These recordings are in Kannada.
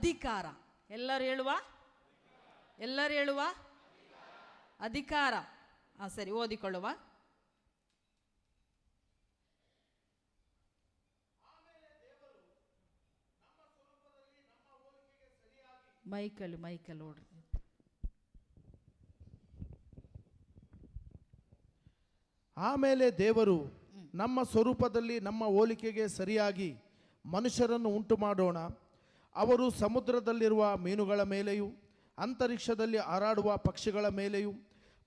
ಅಧಿಕಾರ. ಎಲ್ಲರೂ ಹೇಳುವ ಅಧಿಕಾರ. ಸರಿ, ಓದಿಕೊಳ್ಳುವ. ಮೈಕಲ್ ನೋಡ್ರಿ. ಆಮೇಲೆ ದೇವರು ನಮ್ಮ ಸ್ವರೂಪದಲ್ಲಿ ನಮ್ಮ ಹೋಲಿಕೆಗೆ ಸರಿಯಾಗಿ ಮನುಷ್ಯರನ್ನು ಉಂಟು ಮಾಡೋಣ. ಅವರು ಸಮುದ್ರದಲ್ಲಿರುವ ಮೀನುಗಳ ಮೇಲೆಯೂ, ಅಂತರಿಕ್ಷದಲ್ಲಿ ಹಾರಾಡುವ ಪಕ್ಷಿಗಳ ಮೇಲೆಯೂ,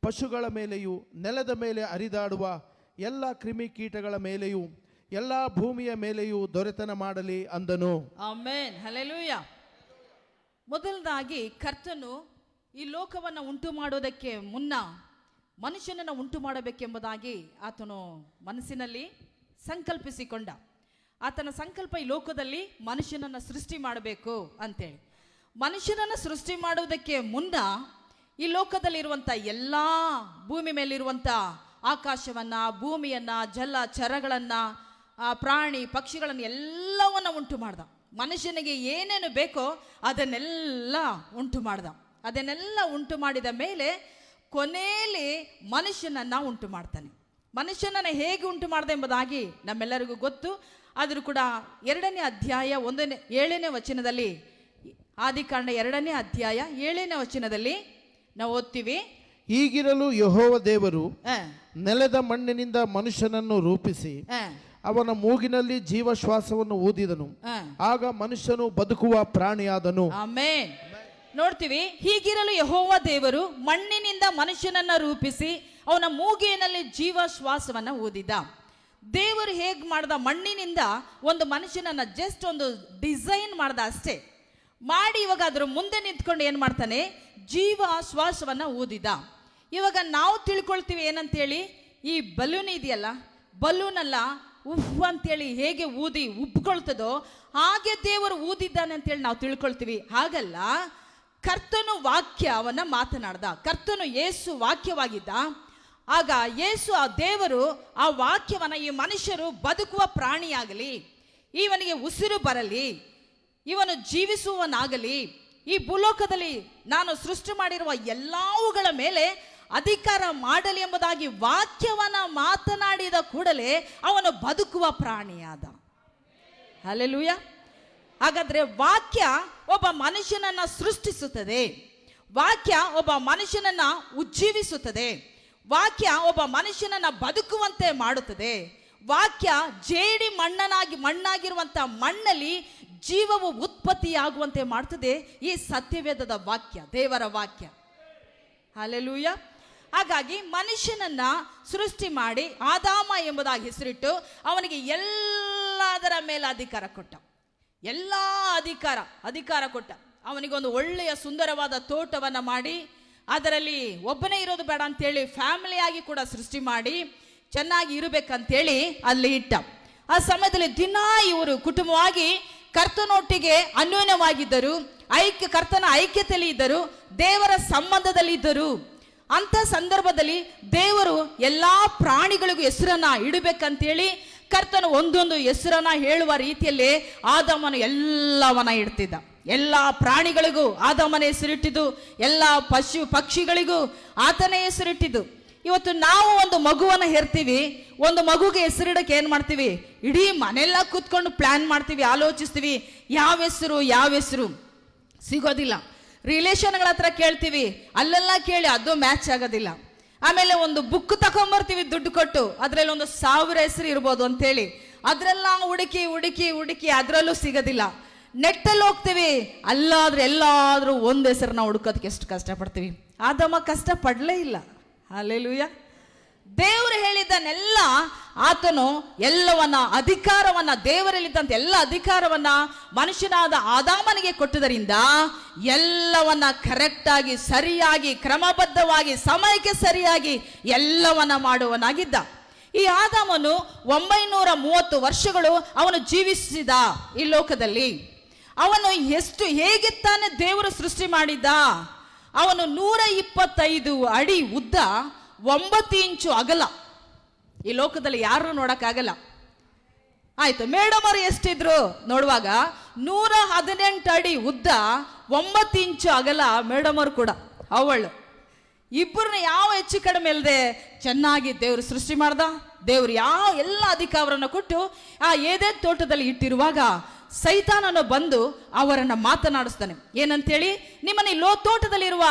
ಪಶುಗಳ ಮೇಲೆಯೂ, ನೆಲದ ಮೇಲೆ ಹರಿದಾಡುವ ಎಲ್ಲ ಕ್ರಿಮಿಕೀಟಗಳ ಮೇಲೆಯೂ, ಎಲ್ಲ ಭೂಮಿಯ ಮೇಲೆಯೂ ದೊರೆತನ ಮಾಡಲಿ ಅಂದನು. Amen, hallelujah. ಮೊದಲದಾಗಿ ಕರ್ತನು ಈ ಲೋಕವನ್ನು ಉಂಟು ಮಾಡೋದಕ್ಕೆ ಮುನ್ನ ಮನುಷ್ಯನನ್ನು ಉಂಟು ಮಾಡಬೇಕೆಂಬುದಾಗಿ ಆತನು ಮನಸ್ಸಿನಲ್ಲಿ ಸಂಕಲ್ಪಿಸಿಕೊಂಡ. ಆತನ ಸಂಕಲ್ಪ ಈ ಲೋಕದಲ್ಲಿ ಮನುಷ್ಯನನ್ನು ಸೃಷ್ಟಿ ಮಾಡಬೇಕು ಅಂತೇಳಿ. ಮನುಷ್ಯನನ್ನು ಸೃಷ್ಟಿ ಮಾಡುವುದಕ್ಕೆ ಮುನ್ನ ಈ ಲೋಕದಲ್ಲಿರುವಂಥ ಎಲ್ಲ ಭೂಮಿ ಮೇಲಿರುವಂಥ ಆಕಾಶವನ್ನು, ಭೂಮಿಯನ್ನು, ಜಲ ಚರಗಳನ್ನು, ಪ್ರಾಣಿ ಪಕ್ಷಿಗಳನ್ನು ಎಲ್ಲವನ್ನು ಉಂಟು ಮಾಡ್ದ. ಮನುಷ್ಯನಿಗೆ ಏನೇನು ಬೇಕೋ ಅದನ್ನೆಲ್ಲ ಉಂಟು ಮಾಡ್ದ. ಅದನ್ನೆಲ್ಲ ಉಂಟು ಮಾಡಿದ ಮೇಲೆ ಕೊನೆಯಲ್ಲಿ ಮನುಷ್ಯನನ್ನು ಉಂಟು ಮಾಡ್ತಾನೆ. ಮನುಷ್ಯನನ್ನು ಹೇಗೆ ಉಂಟು ಮಾಡ್ದ ಎಂಬುದಾಗಿ ನಮ್ಮೆಲ್ಲರಿಗೂ ಗೊತ್ತು. ಆದರೂ ಕೂಡ 2ನೇ ಅಧ್ಯಾಯ 7ನೇ ವಚನದಲ್ಲಿ, ಆದಿಕಾಂಡ 2ನೇ ಅಧ್ಯಾಯ 7ನೇ ವಚನದಲ್ಲಿ ನಾವು ಓದ್ತೀವಿ. ಹೀಗಿರಲು ಯೆಹೋವ ದೇವರು ನೆಲದ ಮಣ್ಣಿನಿಂದ ಮನುಷ್ಯನನ್ನು ರೂಪಿಸಿ ಅವನ ಮೂಗಿನಲ್ಲಿ ಜೀವಶ್ವಾಸವನ್ನು ಊದಿದನು. ಆಗ ಮನುಷ್ಯನು ಬದುಕುವ ಪ್ರಾಣಿಯಾದನು. ಆಮೆನ್. ನೋಡ್ತೀವಿ, ಹೀಗಿರಲು ಯೆಹೋವ ದೇವರು ಮಣ್ಣಿನಿಂದ ಮನುಷ್ಯನನ್ನ ರೂಪಿಸಿ ಅವನ ಮೂಗಿನಲ್ಲಿ ಜೀವಶ್ವಾಸವನ್ನ ಊದಿದ. ದೇವರು ಹೇಗೆ ಮಾಡ್ದ? ಮಣ್ಣಿನಿಂದ ಒಂದು ಮನುಷ್ಯನನ್ನ ಜಸ್ಟ್ ಒಂದು ಡಿಸೈನ್ ಮಾಡ್ದ ಅಷ್ಟೇ. ಮಾಡಿ ಇವಾಗ ಅದ್ರ ಮುಂದೆ ನಿಂತ್ಕೊಂಡು ಏನ್ ಮಾಡ್ತಾನೆ? ಜೀವ ಶ್ವಾಸವನ್ನ ಊದಿದ. ಇವಾಗ ನಾವು ತಿಳ್ಕೊಳ್ತೀವಿ ಏನಂತೇಳಿ, ಈ ಬಲೂನ್ ಇದೆಯಲ್ಲ, ಬಲೂನಲ್ಲ ಉಫ್ ಅಂತೇಳಿ ಹೇಗೆ ಊದಿ ಉಬ್ಕೊಳ್ತದೋ ಹಾಗೆ ದೇವರು ಊದಿದ್ದಾನೆ ಅಂತೇಳಿ ನಾವು ತಿಳ್ಕೊಳ್ತೀವಿ. ಹಾಗಲ್ಲ, ಕರ್ತನು ವಾಕ್ಯವನ್ನ ಮಾತನಾಡ್ದ. ಕರ್ತನು ಯೇಸು ವಾಕ್ಯವಾಗಿದ್ದ. ಆಗ ಯೇಸು ಆ ದೇವರು ಆ ವಾಕ್ಯವನ್ನ, ಈ ಮನುಷ್ಯರು ಬದುಕುವ ಪ್ರಾಣಿಯಾಗಲಿ, ಇವನಿಗೆ ಉಸಿರು ಬರಲಿ, ಇವನು ಜೀವಿಸುವನಾಗಲಿ, ಈ ಭೂಲೋಕದಲ್ಲಿ ನಾನು ಸೃಷ್ಟಿ ಮಾಡಿರುವ ಎಲ್ಲವುಗಳ ಮೇಲೆ ಅಧಿಕಾರ ಮಾಡಲಿ ಎಂಬುದಾಗಿ ವಾಕ್ಯವನ್ನ ಮಾತನಾಡಿದ ಕೂಡಲೇ ಅವನು ಬದುಕುವ ಪ್ರಾಣಿಯಾದ. ಹಲ್ಲೆಲೂಯಾ. ಹಾಗಾದ್ರೆ ವಾಕ್ಯ ಒಬ್ಬ ಮನುಷ್ಯನನ್ನ ಸೃಷ್ಟಿಸುತ್ತದೆ. ವಾಕ್ಯ ಒಬ್ಬ ಮನುಷ್ಯನನ್ನ ಉಜ್ಜೀವಿಸುತ್ತದೆ. ವಾಕ್ಯ ಒಬ್ಬ ಮನುಷ್ಯನನ್ನ ಬದುಕುವಂತೆ ಮಾಡುತ್ತದೆ. ವಾಕ್ಯ ಜೇಡಿ ಮಣ್ಣಾಗಿರುವಂತ ಮಣ್ಣಲ್ಲಿ ಜೀವವು ಉತ್ಪತ್ತಿಯಾಗುವಂತೆ ಮಾಡ್ತದೆ. ಈ ಸತ್ಯವೇದದ ವಾಕ್ಯ, ದೇವರ ವಾಕ್ಯ. ಹಲ್ಲೆಲೂಯಾ. ಹಾಗಾಗಿ ಮನುಷ್ಯನನ್ನ ಸೃಷ್ಟಿ ಮಾಡಿ ಆದಾಮ ಎಂಬುದಾಗಿ ಹೆಸರಿಟ್ಟು ಅವನಿಗೆ ಎಲ್ಲದರ ಮೇಲೆ ಅಧಿಕಾರ ಕೊಟ್ಟ. ಎಲ್ಲ ಅಧಿಕಾರ ಕೊಟ್ಟ. ಅವನಿಗೊಂದು ಒಳ್ಳೆಯ ಸುಂದರವಾದ ತೋಟವನ್ನ ಮಾಡಿ ಅದರಲ್ಲಿ ಒಬ್ಬನೇ ಇರೋದು ಬೇಡ ಅಂತೇಳಿ ಫ್ಯಾಮಿಲಿಯಾಗಿ ಕೂಡ ಸೃಷ್ಟಿ ಮಾಡಿ ಚೆನ್ನಾಗಿ ಇರಬೇಕಂತೇಳಿ ಅಲ್ಲಿ ಇಟ್ಟ. ಆ ಸಮಯದಲ್ಲಿ ದಿನ ಇವರು ಕುಟುಂಬವಾಗಿ ಕರ್ತನೊಟ್ಟಿಗೆ ಅನ್ಯೋನ್ಯವಾಗಿದ್ದರು, ಕರ್ತನ ಐಕ್ಯತೆಯಲ್ಲಿ ಇದ್ದರು, ದೇವರ ಸಂಬಂಧದಲ್ಲಿ ಇದ್ದರು. ಅಂತ ಸಂದರ್ಭದಲ್ಲಿ ದೇವರು ಎಲ್ಲಾ ಪ್ರಾಣಿಗಳಿಗೂ ಹೆಸರನ್ನ ಇಡಬೇಕಂತೇಳಿ ಕರ್ತನು ಒಂದೊಂದು ಹೆಸರನ್ನ ಹೇಳುವ ರೀತಿಯಲ್ಲಿ ಆದಾಮನು ಎಲ್ಲವನ್ನ ಇಡ್ತಿದ್ದ. ಎಲ್ಲ ಪ್ರಾಣಿಗಳಿಗೂ ಆದಾಮನ ಹೆಸರಿಟ್ಟಿದ್ದು, ಎಲ್ಲ ಪಶು ಪಕ್ಷಿಗಳಿಗೂ ಆತನೇ ಹೆಸರಿಟ್ಟಿದ್ದು. ಇವತ್ತು ನಾವು ಒಂದು ಮಗುವನ್ನ ಹೆರ್ತೀವಿ, ಒಂದು ಮಗುಗೆ ಹೆಸರಿಡಕ್ಕೆ ಏನ್ ಮಾಡ್ತೀವಿ? ಇಡೀ ಮನೆಲ್ಲ ಕೂತ್ಕೊಂಡು ಪ್ಲಾನ್ ಮಾಡ್ತೀವಿ, ಆಲೋಚಿಸ್ತೀವಿ, ಯಾವ ಹೆಸರು ಸಿಗೋದಿಲ್ಲ. ರಿಲೇಷನ್ಗಳ ಹತ್ರ ಕೇಳ್ತೀವಿ, ಅಲ್ಲೆಲ್ಲ ಕೇಳಿ ಅದು ಮ್ಯಾಚ್ ಆಗೋದಿಲ್ಲ. ಆಮೇಲೆ ಒಂದು ಬುಕ್ ತಗೊಂಡ್ಬರ್ತೀವಿ ದುಡ್ಡು ಕೊಟ್ಟು, ಅದ್ರಲ್ಲಿ ಒಂದು 1000 ಹೆಸರು ಇರ್ಬೋದು ಅಂತೇಳಿ, ಅದ್ರೆಲ್ಲ ಹುಡುಕಿ ಅದ್ರಲ್ಲೂ ಸಿಗೋದಿಲ್ಲ. ನೆಟ್ಟಲ್ಲಿ ಹೋಗ್ತೀವಿ, ಎಲ್ಲಾದ್ರೂ ಒಂದು ಹೆಸರನ್ನ ಹುಡುಕೋದಕ್ಕೆ ಎಷ್ಟು ಕಷ್ಟಪಡ್ತೀವಿ. ಆದಮ್ಮ ಕಷ್ಟ ಪಡಲೇ ಇಲ್ಲ. ಹಲ್ಲೆಲೂಯಾ. ದೇವರು ಹೇಳಿದ್ದನ್ನೆಲ್ಲ ಆತನು ಎಲ್ಲವನ್ನ ಅಧಿಕಾರವನ್ನ, ದೇವರಲ್ಲಿದ್ದಂತ ಎಲ್ಲ ಅಧಿಕಾರವನ್ನ ಮನುಷ್ಯನಾದ ಆದಾಮನಿಗೆ ಕೊಟ್ಟುದರಿಂದ ಎಲ್ಲವನ್ನ ಕರೆಕ್ಟ್ ಆಗಿ, ಸರಿಯಾಗಿ, ಕ್ರಮಬದ್ಧವಾಗಿ, ಸಮಯಕ್ಕೆ ಸರಿಯಾಗಿ ಎಲ್ಲವನ್ನ ಮಾಡುವನಾಗಿದ್ದ. ಈ ಆದಾಮನು 930 ವರ್ಷಗಳು ಅವನು ಜೀವಿಸಿದ ಈ ಲೋಕದಲ್ಲಿ. ಅವನು ಹೇಗೆ ತಾನೇ ದೇವರು ಸೃಷ್ಟಿ ಮಾಡಿದ್ದ? ಅವನು 125 ಅಡಿ ಉದ್ದ, 9 ಇಂಚು ಅಗಲ. ಈ ಲೋಕದಲ್ಲಿ ಯಾರು ನೋಡಕ್ಕಾಗಲ್ಲ. ಆಯ್ತು, ಮೇಡಮ್ ಅವರು ಎಷ್ಟಿದ್ರು ನೋಡುವಾಗ 118 ಅಡಿ ಉದ್ದ, 9 ಇಂಚು ಅಗಲ. ಮೇಡಮ್ ಅವರು ಕೂಡ ಅವಳು ಇಬ್ಬರನ್ನ ಯಾವ ಹೆಚ್ಚು ಕಡಿಮೆ ಇಲ್ಲದೆ ಚೆನ್ನಾಗಿ ದೇವರು ಸೃಷ್ಟಿ ಮಾಡ್ದ. ದೇವರು ಎಲ್ಲ ಅಧಿಕಾರವನ್ನು ಕೊಟ್ಟು ಆ ಏದೇನ್ ತೋಟದಲ್ಲಿ ಇಟ್ಟಿರುವಾಗ ಸೈತಾನನು ಬಂದು ಅವರನ್ನ ಮಾತನಾಡಿಸ್ತಾನೆ. ಏನಂತೇಳಿ, ನಿಮ್ಮನ್ನ ಈ ತೋಟದಲ್ಲಿರುವ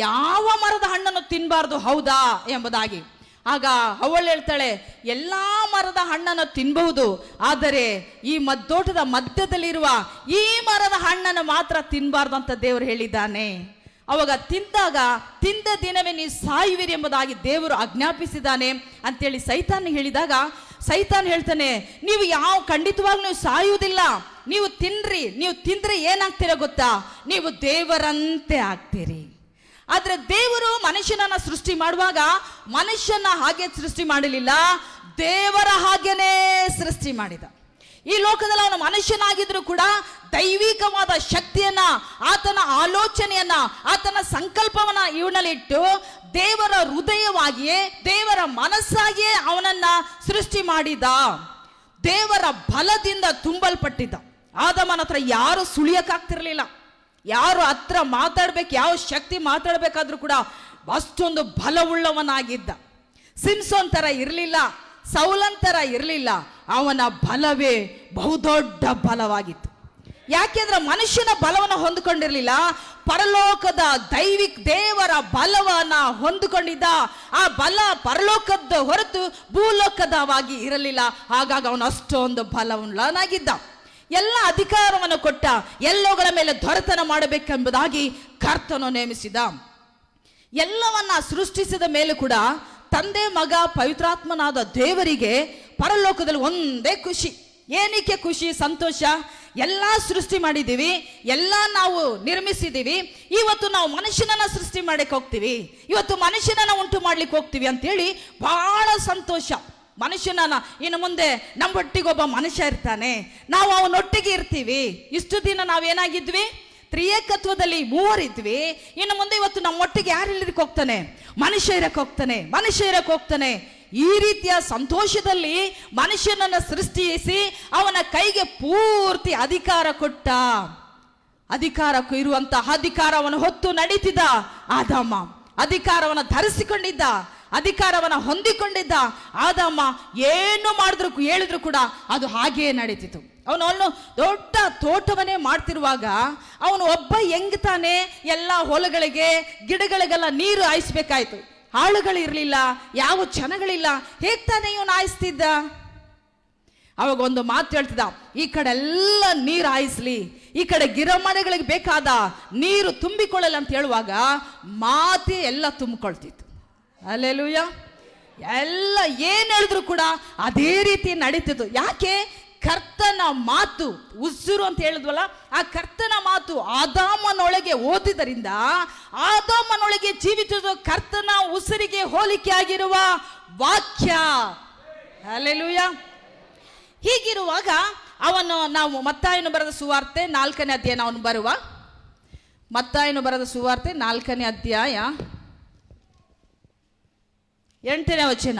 ಯಾವ ಮರದ ಹಣ್ಣನ್ನು ತಿನ್ನಬಾರ್ದು, ಹೌದಾ ಎಂಬುದಾಗಿ. ಆಗ ಅವಳು ಹೇಳ್ತಾಳೆ, ಎಲ್ಲಾ ಮರದ ಹಣ್ಣನ್ನು ತಿನ್ನಬಹುದು, ಆದರೆ ಈ ತೋಟದ ಮಧ್ಯದಲ್ಲಿರುವ ಈ ಮರದ ಹಣ್ಣನ್ನು ಮಾತ್ರ ತಿನ್ನಬಾರ್ದು ಅಂತ ದೇವರು ಹೇಳಿದ್ದಾನೆ. ಅವಾಗ ತಿಂದ ದಿನವೇ ನೀವು ಸಾಯುವಿರಿ ಎಂಬುದಾಗಿ ದೇವರು ಆಜ್ಞಾಪಿಸಿದ್ದಾನೆ ಅಂತೇಳಿ ಸೈತಾನ್ ಹೇಳಿದಾಗ, ಸೈತಾನ್ ಹೇಳ್ತಾನೆ, ನೀವು ಖಂಡಿತವಾಗ್ಲೂ ನೀವು ಸಾಯುವುದಿಲ್ಲ, ನೀವು ತಿನ್ರಿ, ನೀವು ತಿಂದ್ರೆ ಏನಾಗ್ತೀರ ಗೊತ್ತಾ, ನೀವು ದೇವರಂತೆ ಆಗ್ತೀರಿ. ಆದ್ರೆ ದೇವರು ಮನುಷ್ಯನನ್ನ ಸೃಷ್ಟಿ ಮಾಡುವಾಗ ಮನುಷ್ಯನ ಹಾಗೆ ಸೃಷ್ಟಿ ಮಾಡಲಿಲ್ಲ, ದೇವರ ಹಾಗೇನೇ ಸೃಷ್ಟಿ ಮಾಡಿದ. ಈ ಲೋಕದಲ್ಲಿ ಅವನು ಮನುಷ್ಯನಾಗಿದ್ರು ಕೂಡ ದೈವಿಕವಾದ ಶಕ್ತಿಯನ್ನ, ಆತನ ಆಲೋಚನೆಯನ್ನ, ಆತನ ಸಂಕಲ್ಪವನ್ನ ಇವನಲ್ಲಿ ಇಟ್ಟು ದೇವರ ಹೃದಯವಾಗಿಯೇ, ದೇವರ ಮನಸ್ಸಾಗಿಯೇ ಅವನನ್ನ ಸೃಷ್ಟಿ ಮಾಡಿದ. ದೇವರ ಬಲದಿಂದ ತುಂಬಲ್ಪಟ್ಟಿದ್ದ. ಆದಮನ ಹತ್ರ ಯಾರು ಸುಳಿಯಕ್ಕಾಗ್ತಿರ್ಲಿಲ್ಲ, ಯಾರು ಹತ್ರ ಮಾತಾಡ್ಬೇಕು, ಯಾವ ಶಕ್ತಿ ಮಾತಾಡ್ಬೇಕಾದ್ರೂ ಕೂಡ ಅಷ್ಟೊಂದು ಬಲವುಳ್ಳವನಾಗಿದ್ದ. ಸಿಂಸೋನ್ ತರ ಇರಲಿಲ್ಲ, ಸೌಲನ್ ತರ ಇರಲಿಲ್ಲ. ಅವನ ಬಲವೇ ಬಹುದೊಡ್ಡ ಬಲವಾಗಿತ್ತು. ಯಾಕೆಂದ್ರೆ ಮನುಷ್ಯನ ಬಲವನ್ನು ಹೊಂದಿಕೊಂಡಿರಲಿಲ್ಲ, ಪರಲೋಕದ ದೇವರ ಬಲವನ್ನ ಹೊಂದಿಕೊಂಡಿದ್ದ. ಆ ಬಲ ಪರಲೋಕದ ಹೊರತು ಭೂಲೋಕದವಾಗಿ ಇರಲಿಲ್ಲ. ಹಾಗಾಗಿ ಅವನು ಅಷ್ಟೊಂದು ಬಲವುಳ್ಳನಾಗಿದ್ದ. ಎಲ್ಲ ಅಧಿಕಾರವನ್ನು ಕೊಟ್ಟ, ಎಲ್ಲೋಗಳ ಮೇಲೆ ದೊರೆತನ ಮಾಡಬೇಕೆಂಬುದಾಗಿ ಕರ್ತನು ನೇಮಿಸಿದ. ಎಲ್ಲವನ್ನ ಸೃಷ್ಟಿಸಿದ ಮೇಲೆ ಕೂಡ ತಂದೆ, ಮಗ, ಪವಿತ್ರಾತ್ಮನಾದ ದೇವರಿಗೆ ಪರಲೋಕದಲ್ಲಿ ಒಂದೇ ಖುಷಿ. ಏನಕ್ಕೆ ಖುಷಿ, ಸಂತೋಷ? ಎಲ್ಲ ಸೃಷ್ಟಿ ಮಾಡಿದ್ದೀವಿ, ಎಲ್ಲ ನಾವು ನಿರ್ಮಿಸಿದ್ದೀವಿ, ಇವತ್ತು ನಾವು ಮನುಷ್ಯನನ್ನ ಸೃಷ್ಟಿ ಮಾಡಕ್ಕೆ ಹೋಗ್ತೀವಿ, ಇವತ್ತು ಮನುಷ್ಯನನ್ನ ಉಂಟು ಮಾಡ್ಲಿಕ್ಕೆ ಹೋಗ್ತೀವಿ ಅಂತೇಳಿ ಬಹಳ ಸಂತೋಷ. ಮನುಷ್ಯನನ್ನ ಇನ್ನು ಮುಂದೆ ನಮ್ಮೊಟ್ಟಿಗೊಬ್ಬ ಮನುಷ್ಯ ಇರ್ತಾನೆ, ನಾವು ಅವನೊಟ್ಟಿಗೆ ಇರ್ತೀವಿ. ಇಷ್ಟು ದಿನ ನಾವೇನಾಗಿದ್ವಿ, ತ್ರಿಯೇಕತ್ವದಲ್ಲಿ ಮೂವರಿದ್ವಿ. ಇನ್ನು ಮುಂದೆ ಇವತ್ತು ನಮ್ಮೊಟ್ಟಿಗೆ ಯಾರು ಇಲ್ಲಿಕ್ಕೆ ಹೋಗ್ತಾನೆ, ಮನುಷ್ಯ ಇರಕ್ಕೆ ಹೋಗ್ತಾನೆ. ಈ ರೀತಿಯ ಸಂತೋಷದಲ್ಲಿ ಮನುಷ್ಯನನ್ನ ಸೃಷ್ಟಿಸಿ ಅವನ ಕೈಗೆ ಪೂರ್ತಿ ಅಧಿಕಾರ ಕೊಟ್ಟ. ಅಧಿಕಾರಕ್ಕೂ ಇರುವಂತಹ ಅಧಿಕಾರವನ್ನು ಹೊತ್ತು ನಡೀತಿದ್ದ ಆದಾಮ, ಅಧಿಕಾರವನ್ನು ಧರಿಸಿಕೊಂಡಿದ್ದ, ಅಧಿಕಾರವನ್ನು ಹೊಂದಿಕೊಂಡಿದ್ದ ಆದಾಮ. ಏನು ಹೇಳಿದ್ರು ಕೂಡ ಅದು ಹಾಗೆಯೇ ನಡೀತಿತ್ತು. ಅವನು ದೊಡ್ಡ ತೋಟವನ್ನೇ ಮಾಡ್ತಿರುವಾಗ ಅವನು ಒಬ್ಬ ಹೆಂಗ್ತಾನೆ ಎಲ್ಲ ಹೊಲಗಳಿಗೆ, ಗಿಡಗಳಿಗೆಲ್ಲ ನೀರು ಹಾಯಿಸ್ಬೇಕಾಯ್ತು. ಆಳುಗಳಿರ್ಲಿಲ್ಲ, ಯಾವ ಜನಗಳಿಲ್ಲ, ಹೇಗ್ ತಾನೇ ಇವನು ಹಾಯಿಸ್ತಿದ್ದ? ಅವಾಗ ಒಂದು ಮಾತು ಹೇಳ್ತಿದ್ದ, ಈ ಕಡೆ ಎಲ್ಲ ನೀರು ಹಾಯಿಸ್ಲಿ, ಈ ಕಡೆ ಗಿಡಮರಗಳಿಗೆ ಬೇಕಾದ ನೀರು ತುಂಬಿಕೊಳ್ಳಲ್ಲ ಅಂತ ಹೇಳುವಾಗ ಮಾತೆ ಎಲ್ಲ ತುಂಬಿಕೊಳ್ತಿತ್ತು. ಹಲ್ಲೆಲೂಯಾ. ಎಲ್ಲ ಏನ್ ಹೇಳಿದ್ರು ಕೂಡ ಅದೇ ರೀತಿ ನಡೀತಿತ್ತು. ಯಾಕೆ? ಕರ್ತನ ಮಾತು, ಉಸಿರು ಅಂತ ಹೇಳಿದ್ವಲ್ಲ, ಆ ಕರ್ತನ ಮಾತು ಆದಾಮನೊಳಗೆ ಓದಿದ್ದರಿಂದ ಆದಾಮನೊಳಗೆ ಜೀವಿತದ ಕರ್ತನ ಉಸಿರಿಗೆ ಹೋಲಿಕೆ ಆಗಿರುವ ವಾಕ್ಯ. ಹಲ್ಲೆಲೂಯಾ. ಹೀಗಿರುವಾಗ ನಾವು ಮತ್ತಾಯನು ಬರೆದ ಸುವಾರ್ತೆ 4ನೇ ಅಧ್ಯಾಯ ನಾವು ಬರುವ ಮತ್ತಾಯನು ಬರೆದ ಸುವಾರ್ತೆ 4ನೇ ಅಧ್ಯಾಯ 8ನೇ ವಚನ.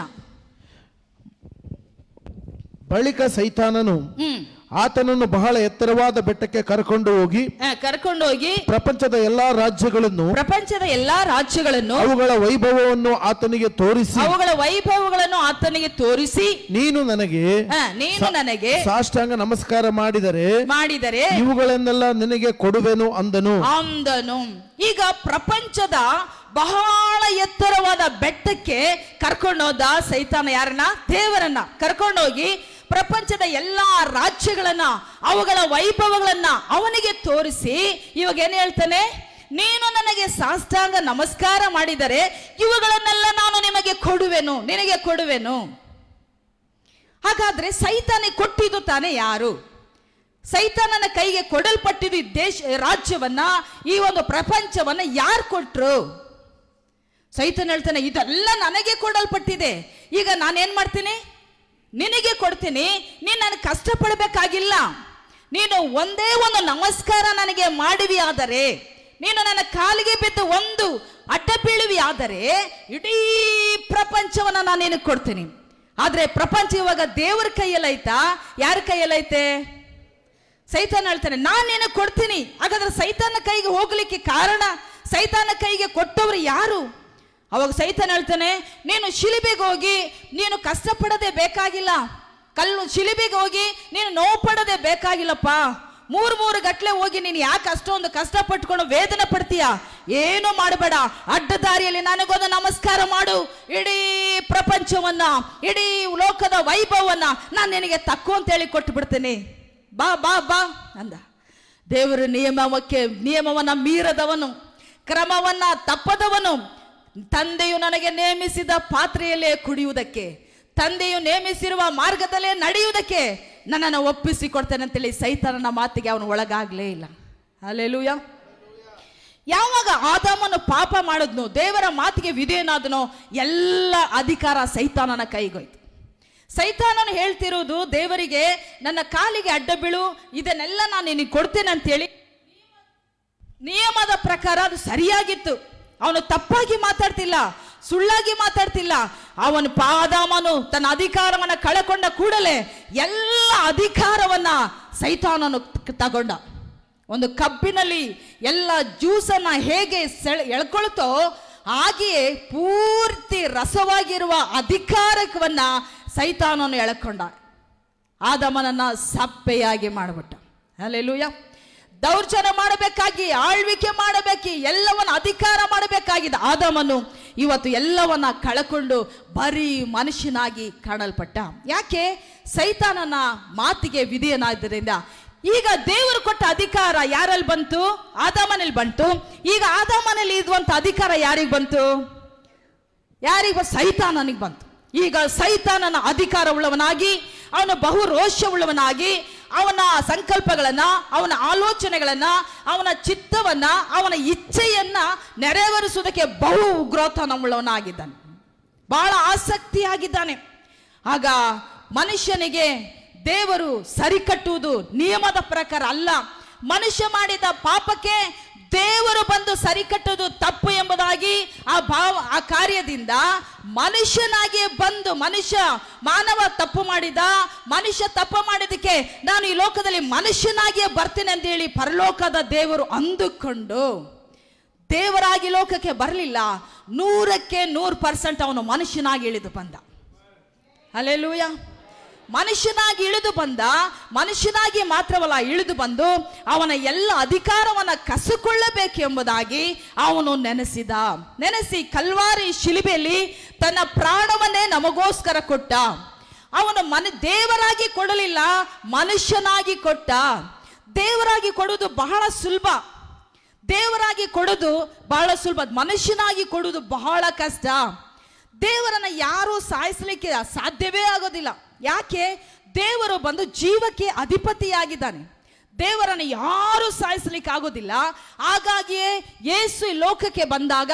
ಬಳಿಕ ಸೈತಾನನು ಆತನನ್ನು ಬಹಳ ಎತ್ತರವಾದ ಬೆಟ್ಟಕ್ಕೆ ಕರ್ಕೊಂಡು ಹೋಗಿ ಪ್ರಪಂಚದ ಎಲ್ಲಾ ರಾಜ್ಯಗಳನ್ನು ಅವುಗಳ ವೈಭವವನ್ನು ಆತನಿಗೆ ತೋರಿಸಿ ನೀನು ನನಗೆ ಸಾಷ್ಟಾಂಗ ನಮಸ್ಕಾರ ಮಾಡಿದರೆ ಇವುಗಳನ್ನೆಲ್ಲ ನಿನಗೆ ಕೊಡುವೆನು ಅಂದನು. ಈಗ ಪ್ರಪಂಚದ ಬಹಳ ಎತ್ತರವಾದ ಬೆಟ್ಟಕ್ಕೆ ಕರ್ಕೊಂಡೋದ ಸೈತಾನ ಯಾರನ್ನ? ದೇವರನ್ನ ಕರ್ಕೊಂಡೋಗಿ ಪ್ರಪಂಚದ ಎಲ್ಲಾ ರಾಜ್ಯಗಳನ್ನ, ಅವುಗಳ ವೈಭವಗಳನ್ನ ಅವನಿಗೆ ತೋರಿಸಿ ಇವಾಗ ಏನ್ ಹೇಳ್ತಾನೆ? ನೀನು ನನಗೆ ಸಾಷ್ಟಾಂಗ ನಮಸ್ಕಾರ ಮಾಡಿದರೆ ಇವುಗಳನ್ನೆಲ್ಲ ನಾನು ನಿನಗೆ ಕೊಡುವೆನು. ಹಾಗಾದ್ರೆ ಸೈತಾನಿಗೆ ಕೊಟ್ಟಿದ್ದು ತಾನೇ ಯಾರು? ಸೈತಾನನ ಕೈಗೆ ಕೊಡಲ್ಪಟ್ಟಿದ್ದು ರಾಜ್ಯವನ್ನ, ಈ ಒಂದು ಪ್ರಪಂಚವನ್ನ ಯಾರು ಕೊಟ್ರು? ಸೈತಾನ ಹೇಳ್ತಾನೆ, ಇದೆಲ್ಲ ನನಗೆ ಕೊಡಲ್ಪಟ್ಟಿದೆ, ಈಗ ನಾನೇನ್ ಮಾಡ್ತೀನಿ? ನಿನಗೆ ಕೊಡ್ತೀನಿ. ನೀನು ನನಗೆ ಕಷ್ಟಪಡಬೇಕಾಗಿಲ್ಲ. ನೀನು ಒಂದೇ ಒಂದು ನಮಸ್ಕಾರ ನನಗೆ ಮಾಡುವಿ ಆದರೆ, ನೀನು ನನ್ನ ಕಾಲಿಗೆ ಬಿದ್ದು ಒಂದು ಅಡ್ಡ ಬೀಳುವಿ ಆದರೆ ಇಡೀ ಪ್ರಪಂಚವನ್ನ ನಾನು ನಿನಗೆ ಕೊಡ್ತೀನಿ. ಆದ್ರೆ ಪ್ರಪಂಚ ಇವಾಗ ದೇವರ ಕೈಯಲ್ಲೈತಾ? ಯಾರ ಕೈಯಲ್ಲೈತೆ? ಸೈತಾನ ಹೇಳ್ತಾನೆ, ನಾನು ನಿನಗೆ ಕೊಡ್ತೀನಿ. ಹಾಗಾದ್ರೆ ಸೈತಾನ ಕೈಗೆ ಹೋಗ್ಲಿಕ್ಕೆ ಕಾರಣ, ಸೈತಾನ ಕೈಗೆ ಕೊಟ್ಟವರು ಯಾರು? ಅವಾಗ ಸೈತಾನ ಹೇಳ್ತಾನೆ, ನೀನು ಶಿಲುಬೆಗೆ ಹೋಗಿ ನೀನು ಕಷ್ಟಪಡದೆ ಬೇಕಾಗಿಲ್ಲ, ಶಿಲುಬೆಗೆ ಹೋಗಿ ನೀನು ನೋವು ಪಡದೆ ಬೇಕಾಗಿಲ್ಲಪ್ಪ. 3 ಗಟ್ಲೆ ಹೋಗಿ ನೀನು ಯಾಕೆ ಅಷ್ಟೊಂದು ಕಷ್ಟಪಟ್ಕೊಂಡು ವೇದನೆ ಪಡ್ತೀಯ? ಏನು ಮಾಡಬೇಡ, ಅಡ್ಡ ದಾರಿಯಲ್ಲಿ ನನಗೊಂದು ನಮಸ್ಕಾರ ಮಾಡು, ಇಡೀ ಪ್ರಪಂಚವನ್ನ, ಇಡೀ ಲೋಕದ ವೈಭವವನ್ನ ನಾನು ನಿನಗೆ ತಕ್ಕು ಅಂತ ಹೇಳಿ ಕೊಟ್ಟು ಬಿಡ್ತೇನೆ, ಬಾ ಬಾ ಬಾ ಅಂದ. ದೇವರು ನಿಯಮವನ್ನ ಮೀರದವನು, ಕ್ರಮವನ್ನ ತಪ್ಪದವನು, ತಂದೆಯು ನನಗೆ ನೇಮಿಸಿದ ಪಾತ್ರೆಯಲ್ಲೇ ಕುಡಿಯುವುದಕ್ಕೆ, ತಂದೆಯು ನೇಮಿಸಿರುವ ಮಾರ್ಗದಲ್ಲೇ ನಡೆಯುವುದಕ್ಕೆ ನನ್ನನ್ನು ಒಪ್ಪಿಸಿಕೊಡ್ತೇನೆ ಅಂತೇಳಿ ಸೈತಾನನ ಮಾತಿಗೆ ಅವನು ಒಳಗಾಗಲೇ ಇಲ್ಲ. ಹಲ್ಲೆಲೂಯಾ. ಯಾವಾಗ ಆದಾಮನು ಪಾಪ ಮಾಡಿದ್ನು, ದೇವರ ಮಾತಿಗೆ ವಿಧೇಯನಾದನೋ, ಎಲ್ಲ ಅಧಿಕಾರ ಸೈತಾನನ ಕೈಗೋಯ್ತು. ಸೈತಾನನು ಹೇಳ್ತಿರೋದು ದೇವರಿಗೆ, ನನ್ನ ಕಾಲಿಗೆ ಅಡ್ಡ ಬೀಳು, ಇದನ್ನೆಲ್ಲ ನಾನು ನಿನಗೆ ಕೊಡ್ತೇನೆ ಅಂತೇಳಿ ನಿಯಮದ ಪ್ರಕಾರ ಅದು ಸರಿಯಾಗಿತ್ತು. ಅವನು ತಪ್ಪಾಗಿ ಮಾತಾಡ್ತಿಲ್ಲ, ಸುಳ್ಳಾಗಿ ಮಾತಾಡ್ತಿಲ್ಲ. ಅವನು ಆದಾಮನು ತನ್ನ ಅಧಿಕಾರವನ್ನ ಕಳಕೊಂಡ ಕೂಡಲೇ ಎಲ್ಲ ಅಧಿಕಾರವನ್ನ ಸೈತಾನನು ತಗೊಂಡ. ಒಂದು ಕಬ್ಬಿನಲ್ಲಿ ಎಲ್ಲ ಜ್ಯೂಸನ್ನ ಹೇಗೆ ಎಳ್ಕೊಳ್ತೋ ಹಾಗೆಯೇ ಪೂರ್ತಿ ರಸವಾಗಿರುವ ಅಧಿಕಾರವನ್ನ ಸೈತಾನನು ಎಳ್ಕೊಂಡ. ಆದಾಮನನ್ನ ಸಪ್ಪೆಯಾಗಿ ಮಾಡಿಬಿಟ್ಟ. ಹಲ್ಲೆಲೂಯಾ. ದೌರ್ಜನ್ಯ ಮಾಡಬೇಕಾಗಿ, ಆಳ್ವಿಕೆ ಮಾಡಬೇಕು, ಎಲ್ಲವನ್ನ ಅಧಿಕಾರ ಮಾಡಬೇಕಾಗಿದ್ದ ಆದಾಮನು ಇವತ್ತು ಎಲ್ಲವನ್ನ ಕಳಕೊಂಡು ಬರೀ ಮನುಷ್ಯನಾಗಿ ಕಾಣಲ್ಪಟ್ಟ. ಯಾಕೆ? ಸೈತಾನನ ಮಾತಿಗೆ ವಿಧೇಯನಾದ್ದರಿಂದ. ಈಗ ದೇವರು ಕೊಟ್ಟ ಅಧಿಕಾರ ಯಾರಲ್ಲಿ ಬಂತು? ಆದಾಮನಲ್ಲಿ ಬಂತು. ಈಗ ಆದಾಮನಲ್ಲಿ ಇರುವಂತ ಅಧಿಕಾರ ಯಾರಿಗೆ ಬಂತು? ಸೈತಾನನಿಗೆ ಬಂತು. ಈಗ ಸೈತಾನನ ಅಧಿಕಾರ ಉಳ್ಳವನಾಗಿ, ಅವನ ಬಹು ರೋಷವುಳ್ಳವನಾಗಿ, ಅವನ ಸಂಕಲ್ಪಗಳನ್ನ, ಅವನ ಆಲೋಚನೆಗಳನ್ನ, ಅವನ ಚಿತ್ತವನ್ನ, ಅವನ ಇಚ್ಛೆಯನ್ನ ನೆರವೇರಿಸುವುದಕ್ಕೆ ಬಹು ಉಗ್ರತನವುಳ್ಳವನಾಗಿದ್ದಾನೆ, ಬಹಳ ಆಸಕ್ತಿಯಾಗಿದ್ದಾನೆ. ಆಗ ಮನುಷ್ಯನಿಗೆ ದೇವರು ಸರಿ ಕಟ್ಟುವುದು ನಿಯಮದ ಪ್ರಕಾರ ಅಲ್ಲ, ಮನುಷ್ಯ ಮಾಡಿದ ಪಾಪಕ್ಕೆ ದೇವರು ಬಂದು ಸರಿ ಕಟ್ಟುವುದು ತಪ್ಪು ಎಂಬುದಾಗಿ ಆ ಕಾರ್ಯದಿಂದ ಮನುಷ್ಯನಾಗಿ ಬಂದು, ಮಾನವ ತಪ್ಪು ಮಾಡಿದ, ಮನುಷ್ಯ ತಪ್ಪು ಮಾಡಿದಕ್ಕೆ ನಾನು ಈ ಲೋಕದಲ್ಲಿ ಮನುಷ್ಯನಾಗಿಯೇ ಬರ್ತೇನೆ ಅಂತ ಹೇಳಿ ಪರಲೋಕದ ದೇವರು ಅಂದುಕೊಂಡು ದೇವರಾಗಿ ಲೋಕಕ್ಕೆ ಬರಲಿಲ್ಲ. 100% ಅವನು ಮನುಷ್ಯನಾಗಿ ಇಳಿದು ಬಂದ. ಹಲ್ಲೆಲೂಯಾ. ಮನುಷ್ಯನಾಗಿ ಇಳಿದು ಬಂದ. ಮನುಷ್ಯನಾಗಿ ಮಾತ್ರವಲ್ಲ, ಇಳಿದು ಬಂದು ಅವನ ಎಲ್ಲ ಅಧಿಕಾರವನ್ನ ಕಸಿಕೊಳ್ಳಬೇಕೆಂಬುದಾಗಿ ಅವನು ನೆನೆಸಿ ಕಲ್ವಾರಿ ಶಿಲುಬೆಯಲ್ಲಿ ತನ್ನ ಪ್ರಾಣವನ್ನೇ ನಮಗೋಸ್ಕರ ಕೊಟ್ಟ. ಅವನು ದೇವರಾಗಿ ಕೊಡಲಿಲ್ಲ, ಮನುಷ್ಯನಾಗಿ ಕೊಟ್ಟ. ದೇವರಾಗಿ ಕೊಡುವುದು ಬಹಳ ಸುಲಭ, ಮನುಷ್ಯನಾಗಿ ಕೊಡುವುದು ಬಹಳ ಕಷ್ಟ. ದೇವರನ್ನ ಯಾರೂ ಸಾಯಿಸಲಿಕ್ಕೆ ಸಾಧ್ಯವೇ ಆಗೋದಿಲ್ಲ. ಯಾಕೆ? ದೇವರು ಬಂದು ಜೀವಕ್ಕೆ ಅಧಿಪತಿಯಾಗಿದ್ದಾನೆ. ದೇವರನ್ನು ಯಾರು ಸಾಯಿಸಲಿಕ್ಕೆ ಆಗೋದಿಲ್ಲ. ಹಾಗಾಗಿಯೇ ಯೇಸು ಲೋಕಕ್ಕೆ ಬಂದಾಗ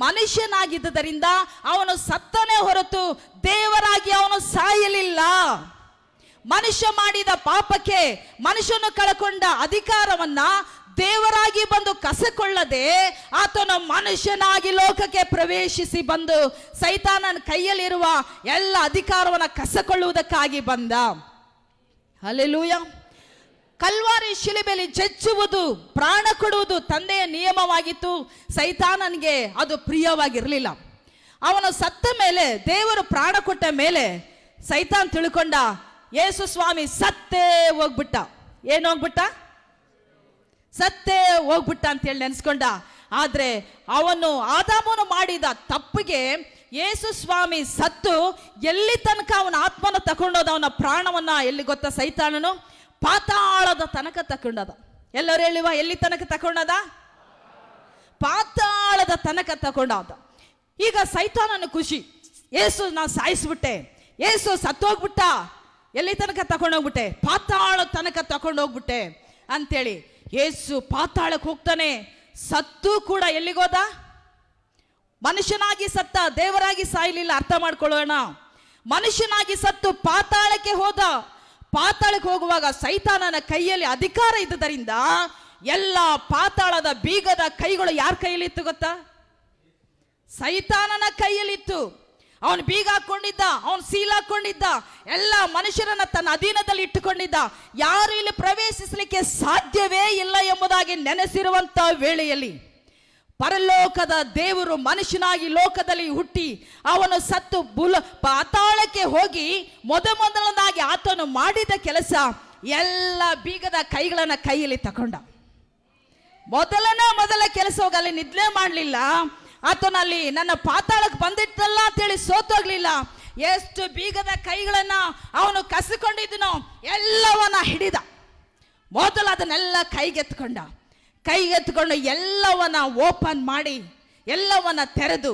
ಮನುಷ್ಯನಾಗಿದ್ದರಿಂದ ಅವನು ಸತ್ತನೇ ಹೊರತು ದೇವರಾಗಿ ಅವನು ಸಾಯಲಿಲ್ಲ. ಮನುಷ್ಯ ಮಾಡಿದ ಪಾಪಕ್ಕೆ ಮನುಷ್ಯನು ಕಳಕೊಂಡ ಅಧಿಕಾರವನ್ನ ದೇವರಾಗಿ ಬಂದು ಕಸಕೊಳ್ಳದೆ ಆತನು ಮನುಷ್ಯನಾಗಿ ಲೋಕಕ್ಕೆ ಪ್ರವೇಶಿಸಿ ಬಂದು ಸೈತಾನನ ಕೈಯಲ್ಲಿರುವ ಎಲ್ಲ ಅಧಿಕಾರವನ್ನು ಕಸಕೊಳ್ಳುವುದಕ್ಕಾಗಿ ಬಂದ. ಹಲ್ಲೆಲೂಯಾ. ಕಲ್ವಾರಿ ಶಿಲುಬೆಯಲ್ಲಿ ಜಜ್ಜುವುದು, ಪ್ರಾಣ ಕೊಡುವುದು ತಂದೆಯ ನಿಯಮವಾಗಿತ್ತು. ಸೈತಾನನಿಗೆ ಅದು ಪ್ರಿಯವಾಗಿರಲಿಲ್ಲ. ಅವನು ಸತ್ತ ಮೇಲೆ, ದೇವರು ಪ್ರಾಣ ಕೊಟ್ಟ ಮೇಲೆ ಸೈತಾನ್ ತಿಳ್ಕೊಂಡ, ಯೇಸು ಸ್ವಾಮಿ ಸತ್ತೇ ಹೋಗ್ಬಿಟ್ಟ. ಏನು ಹೋಗ್ಬಿಟ್ಟ? ಸತ್ತೇ ಹೋಗ್ಬಿಟ್ಟ ಅಂತೇಳಿ ನೆನೆಸ್ಕೊಂಡ. ಆದ್ರೆ ಆದಾಮನು ಮಾಡಿದ ತಪ್ಪಿಗೆ ಯೇಸು ಸ್ವಾಮಿ ಸತ್ತು ಎಲ್ಲಿ ತನಕ ಅವನ ಆತ್ಮನ ತಕೊಂಡೋದ, ಅವನ ಪ್ರಾಣವನ್ನ ಎಲ್ಲಿ ಗೊತ್ತಾ? ಸೈತಾನನು ಪಾತಾಳದ ತನಕ ತಕೊಂಡದ. ಎಲ್ಲರೂ ಹೇಳಿವ, ಎಲ್ಲಿ ತನಕ ತಕೊಂಡದ? ಪಾತಾಳದ ತನಕ ತಕೊಂಡದ. ಈಗ ಸೈತಾನನ ಖುಷಿ, ಯೇಸು ನಾ ಸಾಯಿಸ್ಬಿಟ್ಟೆ, ಯೇಸು ಸತ್ತೋಗ್ಬಿಟ್ಟ, ಎಲ್ಲಿ ತನಕ ತಕೊಂಡೋಗ್ಬಿಟ್ಟೆ? ಪಾತಾಳ ತನಕ ತಕೊಂಡೋಗ್ಬಿಟ್ಟೆ ಅಂತೇಳಿ ಯೇಸು ಪಾತಾಳಕ್ಕೆ ಹೋಗ್ತಾನೆ. ಸತ್ತು ಕೂಡ ಎಲ್ಲಿಗೋದ? ಮನುಷ್ಯನಾಗಿ ಸತ್ತ, ದೇವರಾಗಿ ಸಾಯಲಿಲ್ಲ. ಅರ್ಥ ಮಾಡ್ಕೊಳ್ಳೋಣ. ಮನುಷ್ಯನಾಗಿ ಸತ್ತು ಪಾತಾಳಕ್ಕೆ ಹೋದ. ಪಾತಾಳಕ್ಕೆ ಹೋಗುವಾಗ ಸೈತಾನನ ಕೈಯಲ್ಲಿ ಅಧಿಕಾರ ಇದ್ದುದರಿಂದ ಎಲ್ಲ ಪಾತಾಳದ ಬೀಗದ ಕೈಗಳು ಯಾರ ಕೈಯಲ್ಲಿತ್ತು ಗೊತ್ತಾ? ಸೈತಾನನ ಕೈಯಲ್ಲಿತ್ತು. ಅವನು ಬೀಗ ಹಾಕೊಂಡಿದ್ದ, ಅವನು ಸೀಲ್ ಹಾಕೊಂಡಿದ್ದ, ಎಲ್ಲ ಮನುಷ್ಯರನ್ನ ತನ್ನ ಅಧೀನದಲ್ಲಿ ಇಟ್ಟುಕೊಂಡಿದ್ದ. ಯಾರು ಇಲ್ಲಿ ಪ್ರವೇಶಿಸಲಿಕ್ಕೆ ಸಾಧ್ಯವೇ ಇಲ್ಲ ಎಂಬುದಾಗಿ ನೆನೆಸಿರುವಂತ ವೇಳೆಯಲ್ಲಿ ಪರಲೋಕದ ದೇವರು ಮನುಷ್ಯನಾಗಿ ಲೋಕದಲ್ಲಿ ಹುಟ್ಟಿ ಅವನು ಸತ್ತು ಪಾತಾಳಕ್ಕೆ ಹೋಗಿ ಮೊದಲನೇದಾಗಿ ಆತನು ಮಾಡಿದ ಕೆಲಸ ಎಲ್ಲ ಬೀಗದ ಕೈಗಳನ್ನ ಕೈಯಲ್ಲಿ ತಕೊಂಡ. ಮೊದಲ ಕೆಲಸ ಹೋಗಿ ಅಲ್ಲಿ ನಿದ್ದೆ ಮಾಡಲಿಲ್ಲ. ಆತನಲ್ಲಿ ನನ್ನ ಪಾತಾಳಕ್ಕೆ ಬಂದಿತ್ತಲ್ಲ ಅಂತೇಳಿ ಸೋತೋಗ್ಲಿಲ್ಲ. ಎಷ್ಟು ಬೀಗದ ಕೈಗಳನ್ನ ಅವನು ಕಸಿಕೊಂಡಿದ್ದನೋ ಎಲ್ಲವನ್ನ ಹಿಡಿದ. ಮೊದಲು ಅದನ್ನೆಲ್ಲ ಕೈಗೆತ್ಕೊಂಡು ಎಲ್ಲವನ್ನ ಓಪನ್ ಮಾಡಿ ಎಲ್ಲವನ್ನ ತೆರೆದು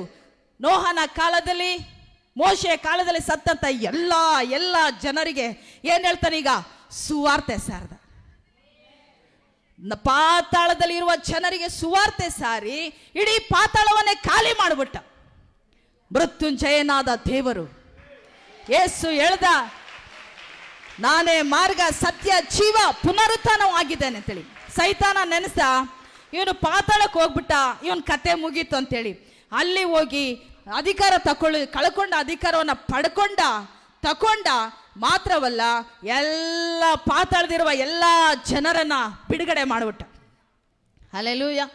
ನೋಹನ ಕಾಲದಲ್ಲಿ ಮೋಶೆಯ ಕಾಲದಲ್ಲಿ ಸತ್ತಂತ ಎಲ್ಲ ಜನರಿಗೆ ಏನ್ ಹೇಳ್ತಾನೆ ಈಗ? ಸುವಾರ್ತೆ ಸಾರ್ದ. ಪಾತಾಳದಲ್ಲಿ ಇರುವ ಜನರಿಗೆ ಸುವಾರ್ತೆ ಸಾರಿ ಇಡೀ ಪಾತಾಳವನ್ನೇ ಖಾಲಿ ಮಾಡಿಬಿಟ್ಟ. ಮೃತ್ಯುಂಜಯನಾದ ದೇವರು ಯೇಸು ಹೇಳ್ದ, ನಾನೇ ಮಾರ್ಗ ಸತ್ಯ ಜೀವ ಪುನರುತ್ಥಾನವಾಗಿದ್ದೇನೆ ಅಂತೇಳಿ. ಸೈತಾನ ನೆನೆಸ್ದ, ಇವನು ಪಾತಾಳಕ್ಕೆ ಹೋಗ್ಬಿಟ್ಟ, ಇವನ್ ಕತೆ ಮುಗೀತು ಅಂತೇಳಿ. ಅಲ್ಲಿ ಹೋಗಿ ಅಧಿಕಾರ ಕಳ್ಕೊಂಡ ಅಧಿಕಾರವನ್ನು ತಕೊಂಡ ಮಾತ್ರವಲ್ಲ, ಎಲ್ಲ ಪಾತಾಳದಿರುವ ಎಲ್ಲ ಜನರನ್ನ ಬಿಡುಗಡೆ ಮಾಡಿಬಿಟ್ಟ. ಹಲ್ಲೆಲೂಯಾ.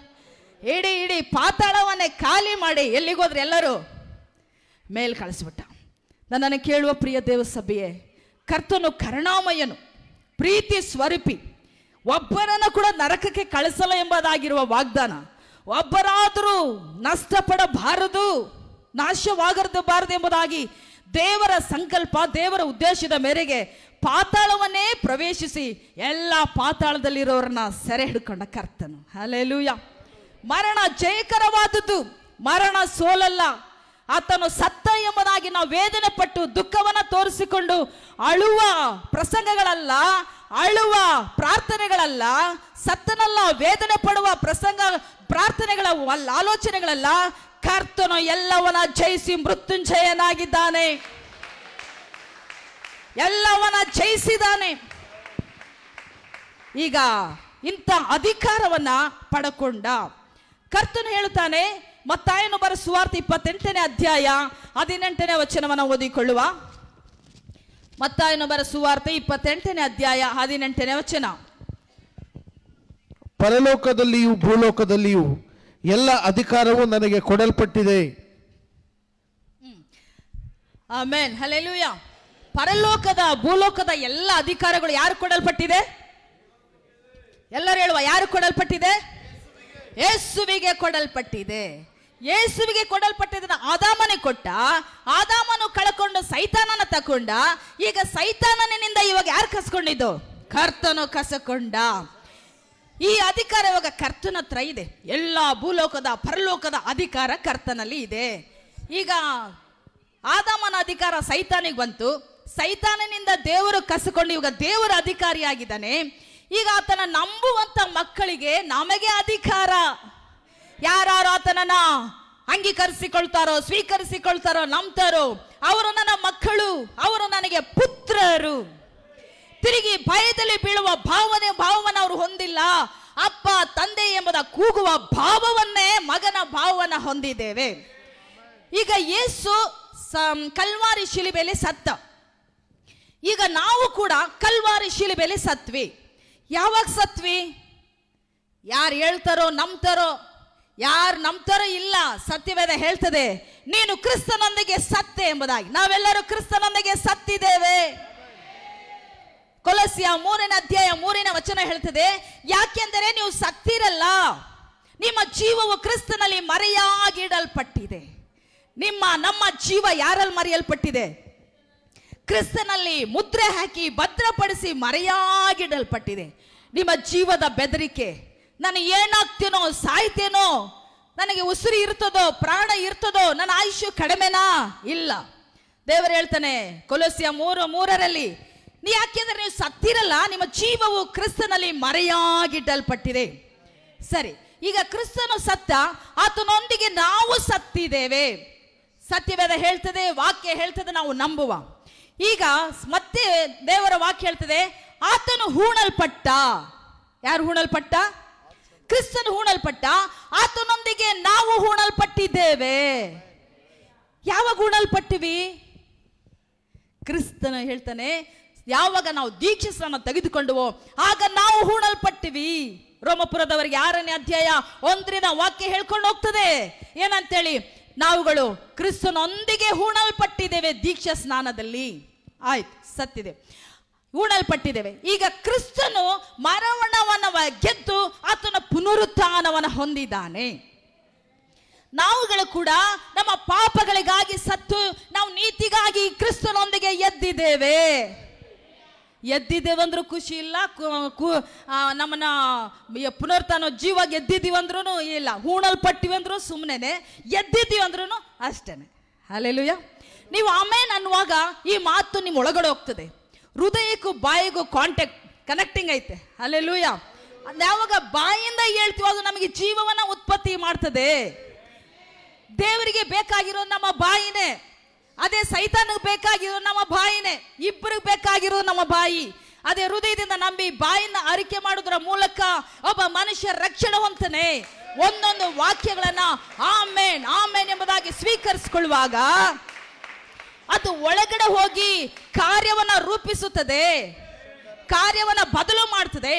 ಇಡೀ ಪಾತಾಳವನ್ನೇ ಖಾಲಿ ಮಾಡಿ ಎಲ್ಲಿಗೋದ್ರೆ ಎಲ್ಲರೂ ಮೇಲ್ ಕಳಿಸ್ಬಿಟ್ಟ. ನನ್ನನ್ನು ಕೇಳುವ ಪ್ರಿಯ ದೇವಸಭೆಯೇ, ಕರ್ತನು ಕರುಣಾಮಯನು, ಪ್ರೀತಿ ಸ್ವರೂಪಿ, ಒಬ್ಬರನ್ನು ಕೂಡ ನರಕಕ್ಕೆ ಕಳಿಸಲ್ಲ ಎಂಬುದಾಗಿರುವ ವಾಗ್ದಾನ. ಒಬ್ಬರಾದರೂ ನಷ್ಟಪಡಬಾರದು, ನಾಶವಾಗಬಾರದು ಎಂಬುದಾಗಿ ದೇವರ ಸಂಕಲ್ಪ, ದೇವರ ಉದ್ದೇಶದ ಮೇರೆಗೆ ಪಾತಾಳವನ್ನೇ ಪ್ರವೇಶಿಸಿ ಎಲ್ಲ ಪಾತಾಳದಲ್ಲಿರೋರನ್ನ ಸೆರೆ ಹಿಡ್ಕೊಂಡ ಕರ್ತನು. ಹಲ್ಲೆಲೂಯಾ. ಮರಣ ಜಯಕರವಾದದ್ದು, ಮರಣ ಸೋಲಲ್ಲ. ಆತನು ಸತ್ತ ಎಂಬುದಾಗಿ ನಾವು ವೇದನೆ ಪಟ್ಟು ದುಃಖವನ್ನು ತೋರಿಸಿಕೊಂಡು ಅಳುವ ಪ್ರಸಂಗಗಳಲ್ಲ, ಅಳುವ ಪ್ರಾರ್ಥನೆಗಳಲ್ಲ, ಸತ್ತನಲ್ಲ ವೇದನೆ ಪಡುವ ಪ್ರಾರ್ಥನೆಗಳ ಆಲೋಚನೆಗಳಲ್ಲ. ಕರ್ತನು ಎಲ್ಲವನ್ನ ಜಯಿಸಿ ಮೃತ್ಯುಂಜಯನಾಗಿದ್ದಾನೆ, ಎಲ್ಲವನ್ನ ಜಯಿಸಿದ್ದಾನೆ. ಈಗ ಇಂಥ ಅಧಿಕಾರವನ್ನ ಪಡಕೊಂಡ ಕರ್ತನು ಹೇಳುತ್ತಾನೆ. ಮತ್ತಾಯನು ಬರೆದ ಸುವಾರ್ತೆ 28ನೇ ಅಧ್ಯಾಯ 18ನೇ ವಚನವನ್ನು ಓದಿಕೊಳ್ಳುವ. ಮತ್ತಾಯನು ಬರೆದ ಸುವಾರ್ತೆ 28ನೇ ಅಧ್ಯಾಯ 18ನೇ ವಚನ. ಪರಲೋಕದಲ್ಲಿಯೂ ಭೂಲೋಕದಲ್ಲಿಯೂ ಎಲ್ಲ ಅಧಿಕಾರವು ನನಗೆ ಕೊಡಲ್ಪಟ್ಟಿದೆ. Amen, hallelujah. ಪರಲೋಕದ ಭೂಲೋಕದ ಎಲ್ಲ ಅಧಿಕಾರಗಳು ಯಾರು ಕೊಡಲ್ಪಟ್ಟಿದೆ? ಎಲ್ಲರೂ ಹೇಳುವ, ಯಾರು ಕೊಡಲ್ಪಟ್ಟಿದೆ? ಯೇಸುವಿಗೆ ಕೊಡಲ್ಪಟ್ಟಿದೆ. ಯೇಸುವಿಗೆ ಕೊಡಲ್ಪಟ್ಟಿದ್ದನ್ನು ಆದಾಮನಿಗೆ ಕೊಟ್ಟ. ಆದಾಮನು ಕಳ್ಕೊಂಡು ಸೈತಾನನ ತಕೊಂಡ. ಈಗ ಸೈತಾನನಿಂದ ಇವಾಗ ಯಾರು ಕಸ್ಕೊಂಡಿದ್ದು? ಕರ್ತನು ಕಸಕೊಂಡ. ಈ ಅಧಿಕಾರ ಇವಾಗ ಕರ್ತನ ಹತ್ರ ಇದೆ. ಎಲ್ಲ ಭೂಲೋಕದ ಪರಲೋಕದ ಅಧಿಕಾರ ಕರ್ತನಲ್ಲಿ ಇದೆ. ಈಗ ಆದಾಮನ ಅಧಿಕಾರ ಸೈತಾನಿಗೆ ಬಂತು. ಸೈತಾನನಿಂದ ದೇವರು ಕಸಕೊಂಡು ಇವಾಗ ದೇವರ ಅಧಿಕಾರಿಯಾಗಿದ್ದಾನೆ. ಈಗ ಆತನ ನಂಬುವಂತ ಮಕ್ಕಳಿಗೆ ನಮಗೆ ಅಧಿಕಾರ. ಯಾರು ಆತನನ್ನ ಅಂಗೀಕರಿಸಿಕೊಳ್ತಾರೋ, ಸ್ವೀಕರಿಸಿಕೊಳ್ತಾರೋ, ನಂಬ್ತಾರೋ ಅವರು ನನ್ನ ಮಕ್ಕಳು, ಅವರು ನನಗೆ ಪುತ್ರರು. ತಿರುಗಿ ಭಯದಲ್ಲಿ ಬೀಳುವ ಭಾವವನ್ನು ಅವರು ಹೊಂದಿಲ್ಲ. ಅಪ್ಪ ತಂದೆ ಎಂಬುದ ಕೂಗುವ ಭಾವವನ್ನೇ ಮಗನ ಭಾವವನ್ನು ಹೊಂದಿದ್ದೇವೆ. ಈಗ ಯೇಸು ಕಲ್ವಾರಿ ಶಿಲುಬೆಯಲ್ಲಿ ಸತ್ತ. ಈಗ ನಾವು ಕೂಡ ಕಲ್ವಾರಿ ಶಿಲುಬೆಯಲ್ಲಿ ಸತ್ವಿ. ಯಾವಾಗ ಸತ್ವಿ? ಯಾರು ಹೇಳ್ತಾರೋ ನಂಬ್ತಾರೋ, ಯಾರು ನಂಬ್ತಾರೋ ಇಲ್ಲ. ಸತ್ಯವೇದ ಹೇಳ್ತದೆ, ನೀನು ಕ್ರಿಸ್ತನೊಂದಿಗೆ ಸತ್ತೆ ಎಂಬುದಾಗಿ. ನಾವೆಲ್ಲರೂ ಕ್ರಿಸ್ತನೊಂದಿಗೆ ಸತ್ತಿದ್ದೇವೆ. ಕೊಲೊಸ್ಸೆ 3ನೇ ಅಧ್ಯಾಯ 3ನೇ ವಚನ ಹೇಳ್ತದೆ, ಯಾಕೆಂದರೆ ನೀವು ಸತ್ತಿರಲ್ಲ, ನಿಮ್ಮ ಜೀವವು ಕ್ರಿಸ್ತನಲ್ಲಿ ಮರೆಯಾಗಿಡಲ್ಪಟ್ಟಿದೆ. ನಮ್ಮ ಜೀವ ಯಾರಲ್ಲಿ ಮರೆಯಲ್ಪಟ್ಟಿದೆ? ಕ್ರಿಸ್ತನಲ್ಲಿ ಮುದ್ರೆ ಹಾಕಿ ಭದ್ರಪಡಿಸಿ ಮರೆಯಾಗಿಡಲ್ಪಟ್ಟಿದೆ. ನಿಮ್ಮ ಜೀವದ ಬೆದರಿಕೆ, ನಾನು ಏನಾಗ್ತೀನೋ, ಸಾಯ್ತೇನೋ, ನನಗೆ ಉಸಿರು ಇರ್ತದೋ, ಪ್ರಾಣ ಇರ್ತದೋ, ನನ್ನ ಆಯುಷ್ಯ ಕಡಿಮೆನಾ? ಇಲ್ಲ. ದೇವರು ಹೇಳ್ತಾನೆ ಕೊಲೊಸ್ಸೆ 3:3 ಯಾಕೆಂದ್ರೆ ನೀವು ಸತ್ತಿರಲ್ಲ, ನಿಮ್ಮ ಜೀವವು ಕ್ರಿಸ್ತನಲ್ಲಿ ಮರೆಯಾಗಿಡಲ್ಪಟ್ಟಿದೆ. ಸರಿ, ಈಗ ಕ್ರಿಸ್ತನು ಸತ್ತ, ಆತನೊಂದಿಗೆ ನಾವು ಸತ್ತಿದ್ದೇವೆ. ಸತ್ಯವೇದ ಹೇಳ್ತದೆ, ವಾಕ್ಯ ಹೇಳ್ತದೆ, ನಾವು ನಂಬುವ. ಈಗ ಮತ್ತೆ ದೇವರ ವಾಕ್ಯ ಹೇಳ್ತದೆ, ಆತನು ಹೂಣಲ್ಪಟ್ಟ. ಯಾರು ಹೂಣಲ್ಪಟ್ಟ? ಕ್ರಿಸ್ತನು ಹೂಣಲ್ಪಟ್ಟ. ಆತನೊಂದಿಗೆ ನಾವು ಹೂಣಲ್ಪಟ್ಟಿದ್ದೇವೆ. ಯಾವಾಗ ಹೂಣಲ್ಪಟ್ಟಿವಿ? ಕ್ರಿಸ್ತನ ಹೇಳ್ತಾನೆ, ಯಾವಾಗ ನಾವು ದೀಕ್ಷೆಯನ್ನು ತೆಗೆದುಕೊಂಡುವೋ ಆಗ ನಾವು ಹೂಣಲ್ಪಟ್ಟಿವಿ. ರೋಮಪುರದವರಿಗೆ 6ನೇ ಅಧ್ಯಾಯ 1ರಿಂದ ವಾಕ್ಯ ಹೇಳ್ಕೊಂಡು ಹೋಗ್ತದೆ. ಏನಂತೇಳಿ, ನಾವುಗಳು ಕ್ರಿಸ್ತನೊಂದಿಗೆ ಹೂಣಲ್ಪಟ್ಟಿದ್ದೇವೆ ದೀಕ್ಷಾ ಸ್ನಾನದಲ್ಲಿ. ಆಯ್ತು, ಸತ್ತಿದೆ, ಹೂಣಲ್ಪಟ್ಟಿದ್ದೇವೆ. ಈಗ ಕ್ರಿಸ್ತನು ಮರಣವನ್ನ ಗೆದ್ದು ಆತನ ಪುನರುತ್ಥಾನವನ್ನು ಹೊಂದಿದ್ದಾನೆ. ನಾವುಗಳು ಕೂಡ ನಮ್ಮ ಪಾಪಗಳಿಗಾಗಿ ಸತ್ತು ನಾವು ನೀತಿಗಾಗಿ ಕ್ರಿಸ್ತನೊಂದಿಗೆ ಎದ್ದಿದ್ದೇವೆ ಅಂದ್ರೂ ಖುಷಿ ಇಲ್ಲ, ನಮ್ಮನ್ನ ಪುನರುತ್ಥಾನ ಜೀವ ಗೆದ್ದಿದ್ದೀವಿ ಅಂದ್ರೂ ಇಲ್ಲ, ಹೂಣಲ್ಪಟ್ಟಿವಿ ಅಂದ್ರೂ ಸುಮ್ಮನೆ, ಎದ್ದಿದ್ದೀವಿ ಅಂದ್ರೂ ಅಷ್ಟೇನೆ. ಹಲ್ಲೆಲೂಯಾ. ನೀವು ಆಮೇನ್ ಅನ್ನುವಾಗ ಈ ಮಾತು ನಿಮ್ಮ ಒಳಗಡೆ ಹೋಗ್ತದೆ. ಹೃದಯಕ್ಕೂ ಬಾಯಿಗೂ ಕನೆಕ್ಟಿಂಗ್ ಐತೆ. ಹಲ್ಲೆಲೂಯಾ. ಯಾವಾಗ ಬಾಯಿಂದ ಹೇಳ್ತೀವೋ ಅದು ನಮಗೆ ಜೀವವನ್ನ ಉತ್ಪತ್ತಿ ಮಾಡ್ತದೆ. ದೇವರಿಗೆ ಬೇಕಾಗಿರೋದು ನಮ್ಮ ಬಾಯಿನೇ, ಅದೇ ಸೈತಾನಿಗೆ ಬೇಕಾಗಿರೋದು ನಮ್ಮ ಬಾಯಿನೇ, ಇಬ್ಬರಿಗೆ ಬೇಕಾಗಿರೋದು ನಮ್ಮ ಬಾಯಿ. ಅದೇ ಹೃದಯದಿಂದ ನಂಬಿ ಬಾಯಿನ ಅರಿಕೆ ಮಾಡೋದ್ರ ಮೂಲಕ ಒಬ್ಬ ಮನುಷ್ಯ ರಕ್ಷಣೆ ಹೊಂತಾನೆ. ಒಂದೊಂದು ವಾಕ್ಯಗಳನ್ನ ಆಮೇನ್ ಆಮೇನ್ ಎಂಬುದಾಗಿ ಸ್ವೀಕರಿಸಿಕೊಳ್ಳುವಾಗ ಅದು ಒಳಗಡೆ ಹೋಗಿ ಕಾರ್ಯವನ್ನ ರೂಪಿಸುತ್ತದೆ, ಕಾರ್ಯವನ್ನ ಬದಲು ಮಾಡ್ತದೆ.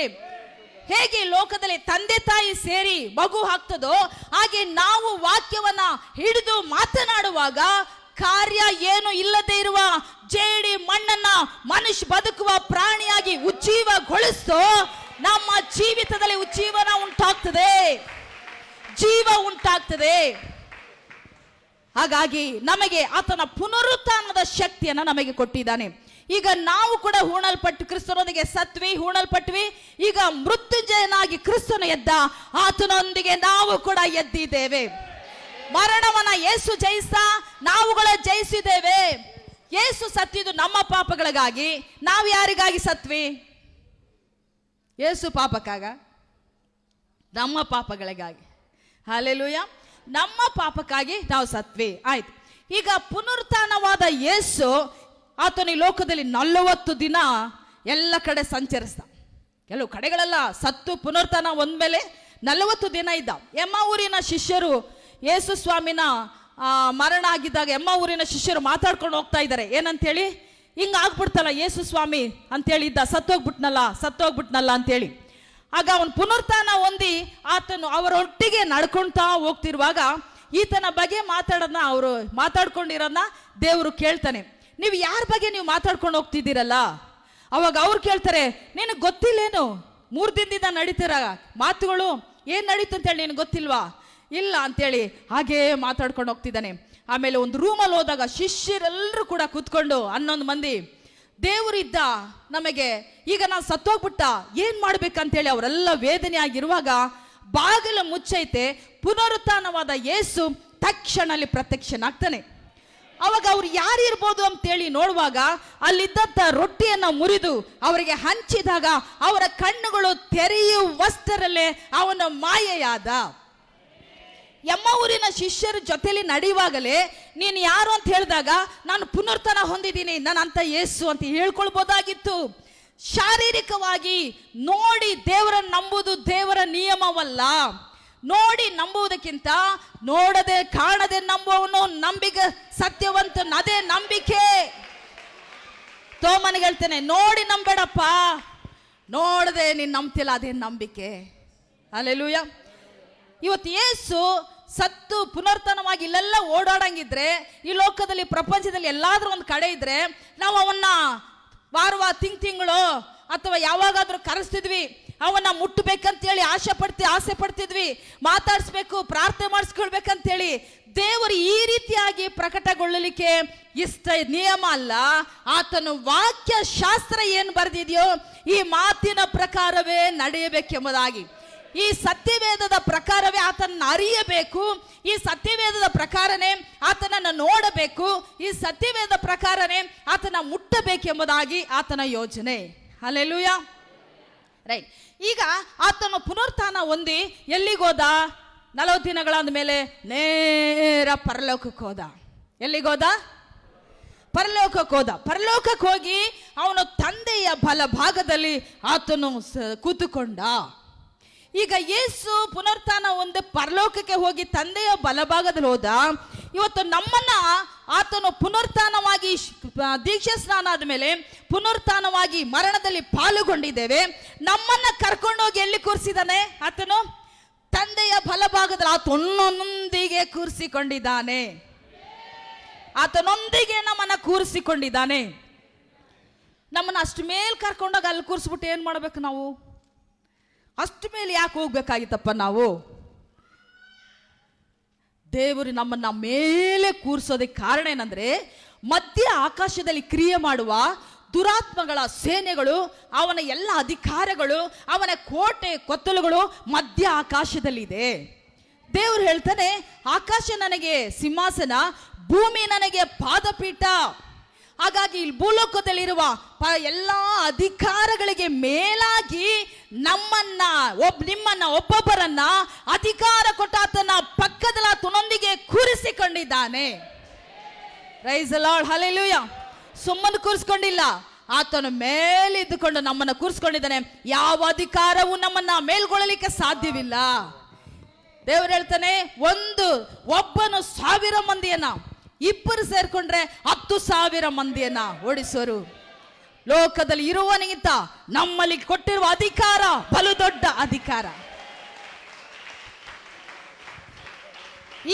ಹೇಗೆ ಲೋಕದಲ್ಲಿ ತಂದೆ ತಾಯಿ ಸೇರಿ ಮಗು ಹಾಕ್ತದೋ ಹಾಗೆ ನಾವು ವಾಕ್ಯವನ್ನ ಹಿಡಿದು ಮಾತನಾಡುವಾಗ ಕಾರ್ಯ ಏನು ಇಲ್ಲದೆ ಇರುವ ಜೇಡಿ ಮಣ್ಣನ್ನ ಮನುಷ್ಯ ಬದುಕುವ ಪ್ರಾಣಿಯಾಗಿ ಉಜ್ಜೀವಗೊಳಿಸ್ತೋ ನಮ್ಮ ಜೀವಿತದಲ್ಲಿ ಉಜ್ಜೀವನ ಉಂಟಾಗ್ತದೆ, ಜೀವ ಉಂಟಾಗ್ತದೆ. ಹಾಗಾಗಿ ನಮಗೆ ಆತನ ಪುನರುತ್ಥಾನದ ಶಕ್ತಿಯನ್ನ ನಮಗೆ ಕೊಟ್ಟಿದ್ದಾನೆ. ಈಗ ನಾವು ಕೂಡ ಹೂಣಲ್ಪಟ್ಟು ಕ್ರಿಸ್ತನೊಂದಿಗೆ ಸತ್ವಿ, ಹೂಣಲ್ಪಟ್ವಿ. ಈಗ ಮೃತ್ಯುಂಜಯನಾಗಿ ಕ್ರಿಸ್ತನು ಎದ್ದ, ಆತನೊಂದಿಗೆ ನಾವು ಕೂಡ ಎದ್ದಿದ್ದೇವೆ. ಮರಣವನ್ನ ಯೇಸು ಜಯಿಸ ನಾವುಗಳ ಜಯಿಸಿದ್ದೇವೆ. ಯೇಸು ಸತ್ತಿದ್ದು ನಮ್ಮ ಪಾಪಗಳಿಗಾಗಿ. ನಾವು ಯಾರಿಗಾಗಿ ಸತ್ವಿ? ಯೇಸು ಪಾಪಕ್ಕಾಗ? ನಮ್ಮ ಪಾಪಗಳಿಗಾಗಿ. ಹಲ್ಲೆಲೂಯಾ. ನಮ್ಮ ಪಾಪಕ್ಕಾಗಿ ನಾವು ಸತ್ವಿ. ಆಯ್ತು. ಈಗ ಪುನರುತ್ಥಾನವಾದ ಯೇಸು ಆತನ ಈ ಲೋಕದಲ್ಲಿ 40 ದಿನ ಎಲ್ಲ ಕಡೆ ಸಂಚರಿಸ್ದ. ಕೆಲವು ಕಡೆಗಳೆಲ್ಲ ಸತ್ತು ಪುನರುತ್ಥಾನ ಒಂದ್ಮೇಲೆ 40 ದಿನ ಇದ್ದ. ಎಮ್ಮ ಊರಿನ ಶಿಷ್ಯರು ಯೇಸು ಸ್ವಾಮಿನ ಮರಣ ಆಗಿದ್ದಾಗ ಎಮ್ಮ ಊರಿನ ಶಿಷ್ಯರು ಮಾತಾಡ್ಕೊಂಡು ಹೋಗ್ತಾ ಇದ್ದಾರೆ. ಏನಂತೇಳಿ, ಹಿಂಗ ಆಗ್ಬಿಡ್ತಲ್ಲ ಯೇಸು ಸ್ವಾಮಿ ಅಂತೇಳಿದ್ದ, ಸತ್ತೋಗ್ಬಿಟ್ನಲ್ಲ ಅಂತೇಳಿ. ಆಗ ಅವನು ಪುನರುತ್ಥಾನ ಹೊಂದಿ ಆತನು ಅವರೊಟ್ಟಿಗೆ ನಡ್ಕೊಳ್ತಾ ಹೋಗ್ತಿರುವಾಗ ಈತನ ಬಗ್ಗೆ ಅವರು ಮಾತಾಡ್ಕೊಂಡಿರೋದನ್ನ ದೇವರು ಕೇಳ್ತಾನೆ. ನೀವು ಯಾರ ಬಗ್ಗೆ ನೀವು ಮಾತಾಡ್ಕೊಂಡು ಹೋಗ್ತಿದ್ದೀರಲ್ಲ? ಅವಾಗ ಅವ್ರು ಕೇಳ್ತಾರೆ, ನಿನಗೆ ಗೊತ್ತಿಲ್ಲೇನು 3 ದಿನದಿಂದ ನಡೀತಿರ ಮಾತುಗಳು? ಏನ್ ನಡೀತು ಅಂತೇಳಿ ನಿನಗೆ ಗೊತ್ತಿಲ್ವಾ? ಇಲ್ಲ ಅಂತೇಳಿ ಹಾಗೇ ಮಾತಾಡ್ಕೊಂಡು ಹೋಗ್ತಿದ್ದಾನೆ. ಆಮೇಲೆ ಒಂದು ರೂಮಲ್ಲಿ ಹೋದಾಗ ಶಿಷ್ಯರೆಲ್ಲರೂ ಕೂಡ ಕೂತ್ಕೊಂಡು 11 ಮಂದಿ, ದೇವರಿದ್ದ ನಮಗೆ, ಈಗ ನಾವು ಸತ್ತೋಗ್ಬಿಟ್ಟ, ಏನ್ ಮಾಡ್ಬೇಕಂತೇಳಿ ಅವರೆಲ್ಲ ವೇದನೆ ಆಗಿರುವಾಗ ಬಾಗಿಲು ಮುಚ್ಚೈತೆ. ಪುನರುತ್ಥಾನವಾದ ಯೇಸು ತಕ್ಷಣಲ್ಲಿ ಪ್ರತ್ಯಕ್ಷನಾಗ್ತಾನೆ. ಅವಾಗ ಅವ್ರು ಯಾರಿರ್ಬೋದು ಅಂತೇಳಿ ನೋಡುವಾಗ ಅಲ್ಲಿದ್ದಂಥ ರೊಟ್ಟಿಯನ್ನು ಮುರಿದು ಅವರಿಗೆ ಹಂಚಿದಾಗ ಅವರ ಕಣ್ಣುಗಳು ತೆರೆಯುವಷ್ಟರಲ್ಲೇ ಅವನ ಮಾಯೆಯಾದ. ಎಮ್ಮ ಊರಿನ ಶಿಷ್ಯರ ಜೊತೆಲಿ ನಡೆಯುವಾಗಲೇ ನೀನು ಯಾರು ಅಂತ ಹೇಳಿದಾಗ ನಾನು ಪುನರುತ್ಥಾನ ಹೊಂದಿದ್ದೀನಿ, ನಾನು ಅಂತ ಯೇಸು ಅಂತ ಹೇಳ್ಕೊಳ್ಬೋದಾಗಿತ್ತು. ಶಾರೀರಿಕವಾಗಿ ನೋಡಿ ದೇವರನ್ನು ನಂಬುವುದು ದೇವರ ನಿಯಮವಲ್ಲ. ನೋಡಿ ನಂಬುವುದಕ್ಕಿಂತ ನೋಡದೆ ಕಾಣದೆ ನಂಬುವವನು ನಂಬಿಕೆ ಸತ್ಯವಂತ, ಅದೇ ನಂಬಿಕೆ. ತೋಮನಿಗೆ ಹೇಳ್ತೇನೆ, ನೋಡಿ ನಂಬೇಡಪ್ಪ, ನೋಡದೆ ನೀನು ನಂಬ್ತಿಲ್ಲ, ಅದೇ ನಂಬಿಕೆ. ಹಲ್ಲೆಲೂಯಾ. ಇವತ್ತು ಯೇಸು ಸತ್ತು ಪುನರ್ತನವಾಗಿ ಇಲ್ಲೆಲ್ಲ ಓಡಾಡಂಗಿದ್ರೆ, ಈ ಲೋಕದಲ್ಲಿ ಪ್ರಪಂಚದಲ್ಲಿ ಎಲ್ಲಾದ್ರೂ ಒಂದು ಕಡೆ ಇದ್ರೆ ನಾವು ಅವನ್ನ ವಾರ ತಿಂಗಳು ಅಥವಾ ಯಾವಾಗಾದ್ರೂ ಕರೆಸ್ತಿದ್ವಿ, ಅವನ್ನ ಮುಟ್ಟಬೇಕಂತೇಳಿ ಆಸೆ ಪಡ್ತಿದ್ವಿ, ಮಾತಾಡಿಸ್ಬೇಕು, ಪ್ರಾರ್ಥನೆ ಮಾಡಿಸ್ಕೊಳ್ಬೇಕಂತೇಳಿ. ದೇವರು ಈ ರೀತಿಯಾಗಿ ಪ್ರಕಟಗೊಳ್ಳಲಿಕ್ಕೆ ಇಷ್ಟ ನಿಯಮ ಅಲ್ಲ. ಆತನು ವಾಕ್ಯ ಶಾಸ್ತ್ರ ಏನು ಬರೆದಿದೆಯೋ ಈ ಮಾತಿನ ಪ್ರಕಾರವೇ ನಡೆಯಬೇಕೆಂಬುದಾಗಿ, ಈ ಸತ್ಯವೇದದ ಪ್ರಕಾರವೇ ಆತನನ್ನು ಅರಿಯಬೇಕು, ಈ ಸತ್ಯವೇದದ ಪ್ರಕಾರನೇ ಆತನನ್ನು ನೋಡಬೇಕು, ಈ ಸತ್ಯವೇದ ಪ್ರಕಾರನೇ ಆತನ ಮುಟ್ಟಬೇಕೆಂಬುದಾಗಿ ಆತನ ಯೋಜನೆ. ಹಲ್ಲೆಲೂಯಾ. ರೈಟ್. ಈಗ ಆತನು ಪುನರುತ್ಥಾನ ಹೊಂದಿ ಎಲ್ಲಿಗೋದ? 40 ದಿನಗಳಾದ ಮೇಲೆ ನೇರ ಪರಲೋಕಕ್ಕೆ ಹೋದ. ಎಲ್ಲಿಗೋದ? ಪರಲೋಕಕ್ಕೆ ಹೋದ. ಪರಲೋಕಕ್ಕೆ ಹೋಗಿ ಅವನು ತಂದೆಯ ಬಲಭಾಗದಲ್ಲಿ ಆತನು ಕೂತುಕೊಂಡ. ಈಗ ಯೇಸು ಪುನರುತ್ಥಾನ ಒಂದು ಪರಲೋಕಕ್ಕೆ ಹೋಗಿ ತಂದೆಯ ಬಲಭಾಗದಲ್ಲಿ ಹೋದ. ಇವತ್ತು ನಮ್ಮನ್ನ ಆತನು ಪುನರುತ್ಥಾನವಾಗಿ ದೀಕ್ಷಾ ಸ್ನಾನ ಆದಮೇಲೆ ಪುನರುತ್ಥಾನವಾಗಿ ಮರಣದಲ್ಲಿ ಪಾಲುಗೊಂಡಿದ್ದೇವೆ. ನಮ್ಮನ್ನ ಕರ್ಕೊಂಡೋಗಿ ಎಲ್ಲಿ ಕೂರಿಸಿದ್ದಾನೆ ಆತನು? ತಂದೆಯ ಬಲಭಾಗದಲ್ಲಿ ಆತನೊಂದಿಗೆ ಕೂರಿಸಿಕೊಂಡಿದ್ದಾನೆ. ಆತನೊಂದಿಗೆ ನಮ್ಮನ್ನ ಕೂರಿಸಿಕೊಂಡಿದ್ದಾನೆ. ನಮ್ಮನ್ನ ಅಷ್ಟು ಮೇಲೆ ಕರ್ಕೊಂಡೋಗಿ ಅಲ್ಲಿ ಕೂರಿಸ್ಬಿಟ್ಟು ಏನು ಮಾಡ್ಬೇಕು ನಾವು? ಅಷ್ಟು ಮೇಲೆ ಯಾಕೆ ಹೋಗ್ಬೇಕಾಗಿತ್ತಪ್ಪ ನಾವು? ದೇವರು ನಮ್ಮನ್ನ ಮೇಲೆ ಕೂರಿಸೋದಕ್ಕೆ ಕಾರಣ ಏನಂದ್ರೆ, ಮಧ್ಯ ಆಕಾಶದಲ್ಲಿ ಕ್ರಿಯೆ ಮಾಡುವ ದುರಾತ್ಮಗಳ ಸೇನೆಗಳು, ಅವನ ಎಲ್ಲ ಅಧಿಕಾರಗಳು, ಅವನ ಕೋಟೆ ಕೊತ್ತಲುಗಳು ಮಧ್ಯ ಆಕಾಶದಲ್ಲಿದೆ. ದೇವರು ಹೇಳ್ತಾನೆ, ಆಕಾಶ ನನಗೆ ಸಿಂಹಾಸನ, ಭೂಮಿ ನನಗೆ ಪಾದಪೀಠ. ಹಾಗಾಗಿ ಇಲ್ಲಿ ಭೂಲೋಕದಲ್ಲಿರುವ ಎಲ್ಲ ಅಧಿಕಾರಗಳಿಗೆ ಮೇಲಾಗಿ ನಿಮ್ಮನ್ನ ಒಬ್ಬೊಬ್ಬರನ್ನ ಅಧಿಕಾರ ಕೊಟ್ಟ ಆತನ ಪಕ್ಕದಲ್ಲಿ ಆತನೊಂದಿಗೆ ಕೂರಿಸಿಕೊಂಡಿದ್ದಾನೆ. Praise the Lord, hallelujah. ಸುಮ್ಮನೆ ಕೂರಿಸ್ಕೊಂಡಿಲ್ಲ, ಆತನ ಮೇಲೆ ಇದ್ದುಕೊಂಡು ನಮ್ಮನ್ನ ಕೂರಿಸ್ಕೊಂಡಿದ್ದಾನೆ. ಯಾವ ಅಧಿಕಾರವೂ ನಮ್ಮನ್ನ ಮೇಲ್ಗೊಳ್ಳಲಿಕ್ಕೆ ಸಾಧ್ಯವಿಲ್ಲ. ದೇವರು ಹೇಳ್ತಾನೆ, ಒಬ್ಬನು 1000 ಮಂದಿಯನ್ನ, 2 ಸೇರ್ಕೊಂಡ್ರೆ 10,000 ಮಂದಿಯನ್ನ ಓಡಿಸೋರು. ಲೋಕದಲ್ಲಿ ಇರುವನಿಗಿಂತ ನಮ್ಮಲ್ಲಿ ಕೊಟ್ಟಿರುವ ಅಧಿಕಾರ ಬಲು ದೊಡ್ಡ ಅಧಿಕಾರ.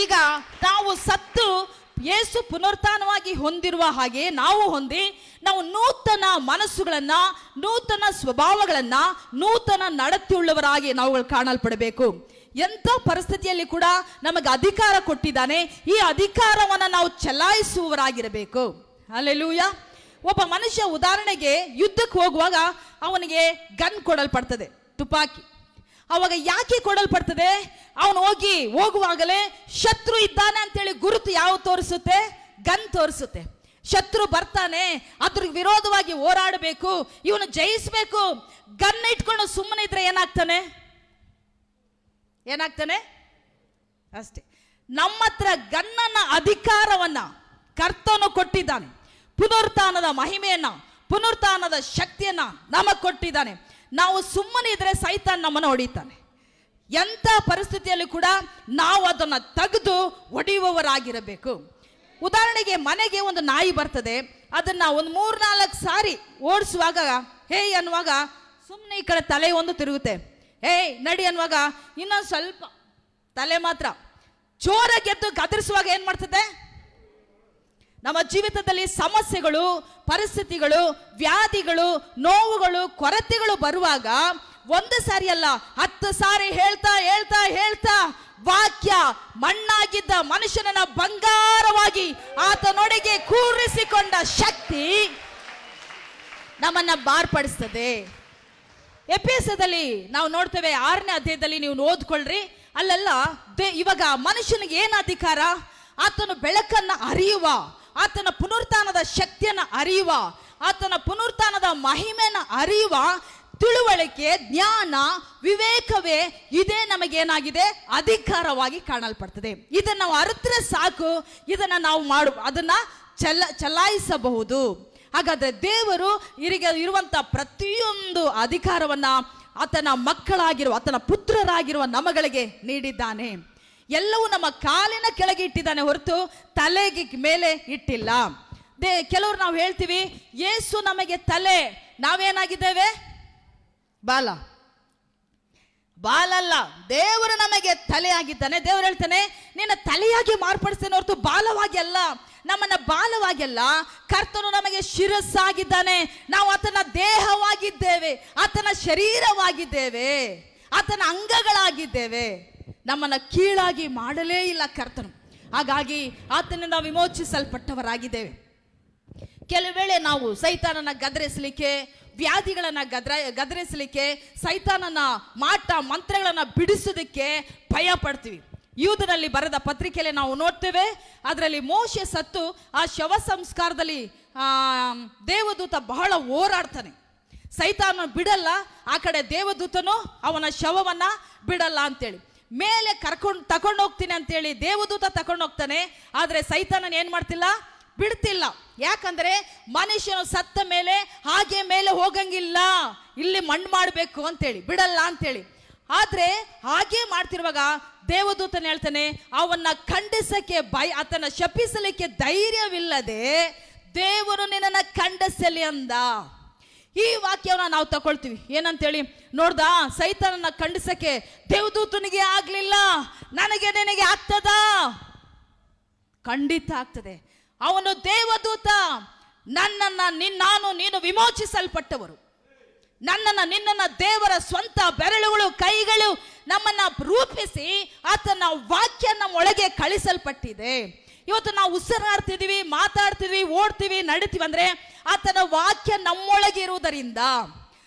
ಈಗ ನಾವು ಸತ್ತು ಯೇಸು ಪುನರುತ್ಥಾನವಾಗಿ ಹೊಂದಿರುವ ಹಾಗೆ ನಾವು ಹೊಂದಿ, ನಾವು ನೂತನ ಮನಸ್ಸುಗಳನ್ನ, ನೂತನ ಸ್ವಭಾವಗಳನ್ನ, ನೂತನ ನಡತೆಯುಳ್ಳವರಾಗಿ ನಾವುಗಳು ಕಾಣಲ್ಪಡಬೇಕು. ಎಂಥ ಪರಿಸ್ಥಿತಿಯಲ್ಲಿ ಕೂಡ ನಮಗೆ ಅಧಿಕಾರ ಕೊಟ್ಟಿದ್ದಾನೆ. ಈ ಅಧಿಕಾರವನ್ನು ನಾವು ಚಲಾಯಿಸುವವರಾಗಿರಬೇಕು. ಹಲ್ಲೆಲೂಯಾ. ಒಬ್ಬ ಮನುಷ್ಯ ಉದಾಹರಣೆಗೆ ಯುದ್ಧಕ್ಕೆ ಹೋಗುವಾಗ ಅವನಿಗೆ ಗನ್ ಕೊಡಲ್ಪಡ್ತದೆ, ತುಪಾಕಿ. ಅವಾಗ ಯಾಕೆ ಕೊಡಲ್ಪಡ್ತದೆ? ಅವನು ಹೋಗುವಾಗಲೇ ಶತ್ರು ಇದ್ದಾನೆ ಅಂತೇಳಿ ಗುರುತು ಯಾವ ತೋರಿಸುತ್ತೆ? ಗನ್ ತೋರಿಸುತ್ತೆ. ಶತ್ರು ಬರ್ತಾನೆ, ಅದ್ರ ವಿರೋಧವಾಗಿ ಹೋರಾಡಬೇಕು, ಇವನು ಜಯಿಸಬೇಕು. ಗನ್ ಇಟ್ಕೊಂಡು ಸುಮ್ಮನೆ ಇದ್ರೆ ಏನಾಗ್ತಾನೆ ಅಷ್ಟೇ. ನಮ್ಮ ಹತ್ರ ಗನ್ನನ ಅಧಿಕಾರವನ್ನ ಕರ್ತನು ಕೊಟ್ಟಿದ್ದಾನೆ. ಪುನರುತ್ಥಾನದ ಮಹಿಮೆಯನ್ನ, ಪುನರುತ್ಥಾನದ ಶಕ್ತಿಯನ್ನ ನಮಗೆ ಕೊಟ್ಟಿದ್ದಾನೆ. ನಾವು ಸುಮ್ಮನೆ ಇದ್ರೆ ಸೈತಾನ್ ನಮ್ಮನ್ನು ಹೊಡಿತಾನೆ. ಎಂಥ ಪರಿಸ್ಥಿತಿಯಲ್ಲಿ ಕೂಡ ನಾವು ಅದನ್ನು ತೆಗೆದು ಹೊಡೆಯುವವರಾಗಿರಬೇಕು. ಉದಾಹರಣೆಗೆ ಮನೆಗೆ ಒಂದು ನಾಯಿ ಬರ್ತದೆ, ಅದನ್ನ ಒಂದು 3-4 ಸಾರಿ ಓಡಿಸುವಾಗ ಹೇ ಅನ್ನುವಾಗ ಸುಮ್ಮನೆ ಈ ಕಡೆ ತಲೆ ಒಂದು ತಿರುಗುತ್ತೆ. ಏಯ್ ನಡಿ ಅನ್ನುವಾಗ ಇನ್ನೊಂದು ಸ್ವಲ್ಪ ತಲೆ ಮಾತ್ರ ಜೋರಾಗಿ ಎದ್ದು ಗದರಿಸುವಾಗ ಏನ್ ಮಾಡ್ತದೆ? ನಮ್ಮ ಜೀವಿತದಲ್ಲಿ ಸಮಸ್ಯೆಗಳು, ಪರಿಸ್ಥಿತಿಗಳು, ವ್ಯಾಧಿಗಳು, ನೋವುಗಳು, ಕೊರತೆಗಳು ಬರುವಾಗ 1 ಸಾರಿ ಅಲ್ಲ 10 ಸಾರಿ ಹೇಳ್ತಾ ಹೇಳ್ತಾ ಹೇಳ್ತಾ ವಾಕ್ಯ ಮಣ್ಣಾಗಿದ್ದ ಮನುಷ್ಯನನ್ನ ಬಂಗಾರವಾಗಿ ಆತನೊಡೆಗೆ ಕೂರಿಸಿಕೊಂಡ ಶಕ್ತಿ ನಮ್ಮನ್ನ ಬಾರ್ಪಡಿಸ್ತದೆ. ಎಫೆಸದಲ್ಲಿ ನಾವು ನೋಡ್ತೇವೆ, 6ನೇ ಅಧ್ಯಾಯದಲ್ಲಿ ನೀವು ಓದ್ಕೊಳ್ರಿ. ಅಲ್ಲೆಲ್ಲ ಇವಾಗ ಮನುಷ್ಯನಿಗೆ ಏನು ಅಧಿಕಾರ? ಆತನ ಬೆಳಕನ್ನ ಅರಿಯುವ, ಆತನ ಪುನರುತ್ಥಾನದ ಶಕ್ತಿಯನ್ನು ಅರಿಯುವ, ಆತನ ಪುನರುತ್ಥಾನದ ಮಹಿಮೆನ ಅರಿಯುವ ತಿಳುವಳಿಕೆ, ಜ್ಞಾನ, ವಿವೇಕವೇ ಇದೇ ನಮಗೇನಾಗಿದೆ? ಅಧಿಕಾರವಾಗಿ ಕಾಣಲ್ಪಡ್ತದೆ. ಇದನ್ನು ನಾವು ಅರಿತರೆ ಸಾಕು, ಇದನ್ನ ನಾವು ಅದನ್ನ ಚಲಾಯಿಸಬಹುದು. ಹಾಗಾದ್ರೆ ದೇವರು ಇರುವಂತ ಪ್ರತಿಯೊಂದು ಅಧಿಕಾರವನ್ನ ಆತನ ಮಕ್ಕಳಾಗಿರುವ, ಆತನ ಪುತ್ರರಾಗಿರುವ ನಮಗಳಿಗೆ ನೀಡಿದ್ದಾನೆ. ಎಲ್ಲವೂ ನಮ್ಮ ಕಾಲಿನ ಕೆಳಗೆ ಇಟ್ಟಿದ್ದಾನೆ ಹೊರತು ತಲೆಗೆ ಮೇಲೆ ಇಟ್ಟಿಲ್ಲ. ಕೆಲವರು ನಾವು ಹೇಳ್ತೀವಿ, ಯೇಸು ನಮಗೆ ತಲೆ, ನಾವೇನಾಗಿದ್ದೇವೆ? ಬಾಲಲ್ಲ, ದೇವರು ನಮಗೆ ತಲೆ ಆಗಿದ್ದಾನೆ. ದೇವರು ಹೇಳ್ತಾನೆ, ನಿನ್ನ ತಲೆಯಾಗಿ ಮಾರ್ಪಡಿಸ್ತೇನೆ ಹೊರತು ಬಾಲವಾಗಿ ಅಲ್ಲ. ನಮ್ಮನ್ನ ಬಾಲವಾಗಿ ಅಲ್ಲ, ಕರ್ತನು ನಮಗೆ ಶಿರಸ್ಸಾಗಿದ್ದಾನೆ. ನಾವು ಆತನ ದೇಹವಾಗಿದ್ದೇವೆ, ಆತನ ಶರೀರವಾಗಿದ್ದೇವೆ, ಆತನ ಅಂಗಗಳಾಗಿದ್ದೇವೆ. ನಮ್ಮನ್ನ ಕೀಳಾಗಿ ಮಾಡಲೇ ಇಲ್ಲ ಕರ್ತನು. ಹಾಗಾಗಿ ಆತನಿಂದ ವಿಮೋಚಿಸಲ್ಪಟ್ಟವರಾಗಿದ್ದೇವೆ. ಕೆಲವು ವೇಳೆ ನಾವು ಸೈತಾನನ ಗದರಿಸಲಿಕ್ಕೆ, ವ್ಯಾಧಿಗಳನ್ನ ಗದರಿಸಲಿಕ್ಕೆ, ಸೈತಾನನ ಮಾಟ ಮಂತ್ರಗಳನ್ನ ಬಿಡಿಸೋದಕ್ಕೆ ಭಯ ಪಡ್ತೀವಿ. ಯೂದನಲ್ಲಿ ಬರೆದ ಪತ್ರಿಕೆಯಲ್ಲಿ ನಾವು ನೋಡ್ತೇವೆ, ಅದರಲ್ಲಿ ಮೋಶೆ ಸತ್ತು ಆ ಶವ ಸಂಸ್ಕಾರದಲ್ಲಿ ದೇವದೂತ ಬಹಳ ಹೋರಾಡ್ತಾನೆ. ಸೈತಾನ ಬಿಡಲ್ಲ, ಆ ಕಡೆ ದೇವದೂತನು ಅವನ ಶವವನ್ನ ಬಿಡಲ್ಲ ಅಂತೇಳಿ ಮೇಲೆ ತಕೊಂಡು ಹೋಗ್ತೀನಿ ಅಂತೇಳಿ ದೇವದೂತ ತಕೊಂಡು ಹೋಗ್ತಾನೆ. ಆದ್ರೆ ಸೈತಾನನ ಏನ್ ಮಾಡ್ತಿಲ್ಲ? ಬಿಡ್ತಿಲ್ಲ. ಯಾಕಂದ್ರೆ ಮನುಷ್ಯನು ಸತ್ತ ಮೇಲೆ ಹಾಗೆ ಮೇಲೆ ಹೋಗಂಗಿಲ್ಲ, ಇಲ್ಲಿ ಮಣ್ಣು ಮಾಡಬೇಕು ಅಂತೇಳಿ ಬಿಡಲ್ಲ ಅಂತೇಳಿ. ಆದ್ರೆ ಹಾಗೆ ಮಾಡ್ತಿರುವಾಗ ದೇವದೂತನ ಹೇಳ್ತಾನೆ, ಅವನ್ನ ಖಂಡಿಸಕ್ಕೆ ಆತನ ಶಪಿಸಲಿಕ್ಕೆ ಧೈರ್ಯವಿಲ್ಲದೆ ದೇವರು ನಿನ್ನನ್ನ ಖಂಡಿಸಲಿ ಅಂದ. ಈ ವಾಕ್ಯವನ್ನ ನಾವು ತಗೊಳ್ತೀವಿ ಏನಂತೇಳಿ, ನೋಡ್ದ ಸೈತಾನನ್ನ ಖಂಡಿಸಕ್ಕೆ ದೇವದೂತನಿಗೆ ಆಗ್ಲಿಲ್ಲ, ನನಗೆ ನಿನಗೆ ಆಗ್ತದ? ಖಂಡಿತ ಆಗ್ತದೆ. ಅವನು ದೇವದೂತ. ನೀನು ವಿಮೋಚಿಸಲ್ಪಟ್ಟವರು. ನಿನ್ನನ್ನ ದೇವರ ಸ್ವಂತ ಬೆರಳುಗಳು, ಕೈಗಳು ನಮ್ಮನ್ನ ರೂಪಿಸಿ ಆತನ ವಾಕ್ಯ ನಮ್ಮ ಒಳಗೆ ಕಳಿಸಲ್ಪಟ್ಟಿದೆ. ಇವತ್ತು ನಾವು ಉಸಿರಾಡ್ತಿದೀವಿ, ಮಾತಾಡ್ತಿದ್ವಿ, ಓಡ್ತೀವಿ, ನಡಿತೀವಿ ಅಂದ್ರೆ ಆತನ ವಾಕ್ಯ ನಮ್ಮೊಳಗೆ ಇರುವುದರಿಂದ.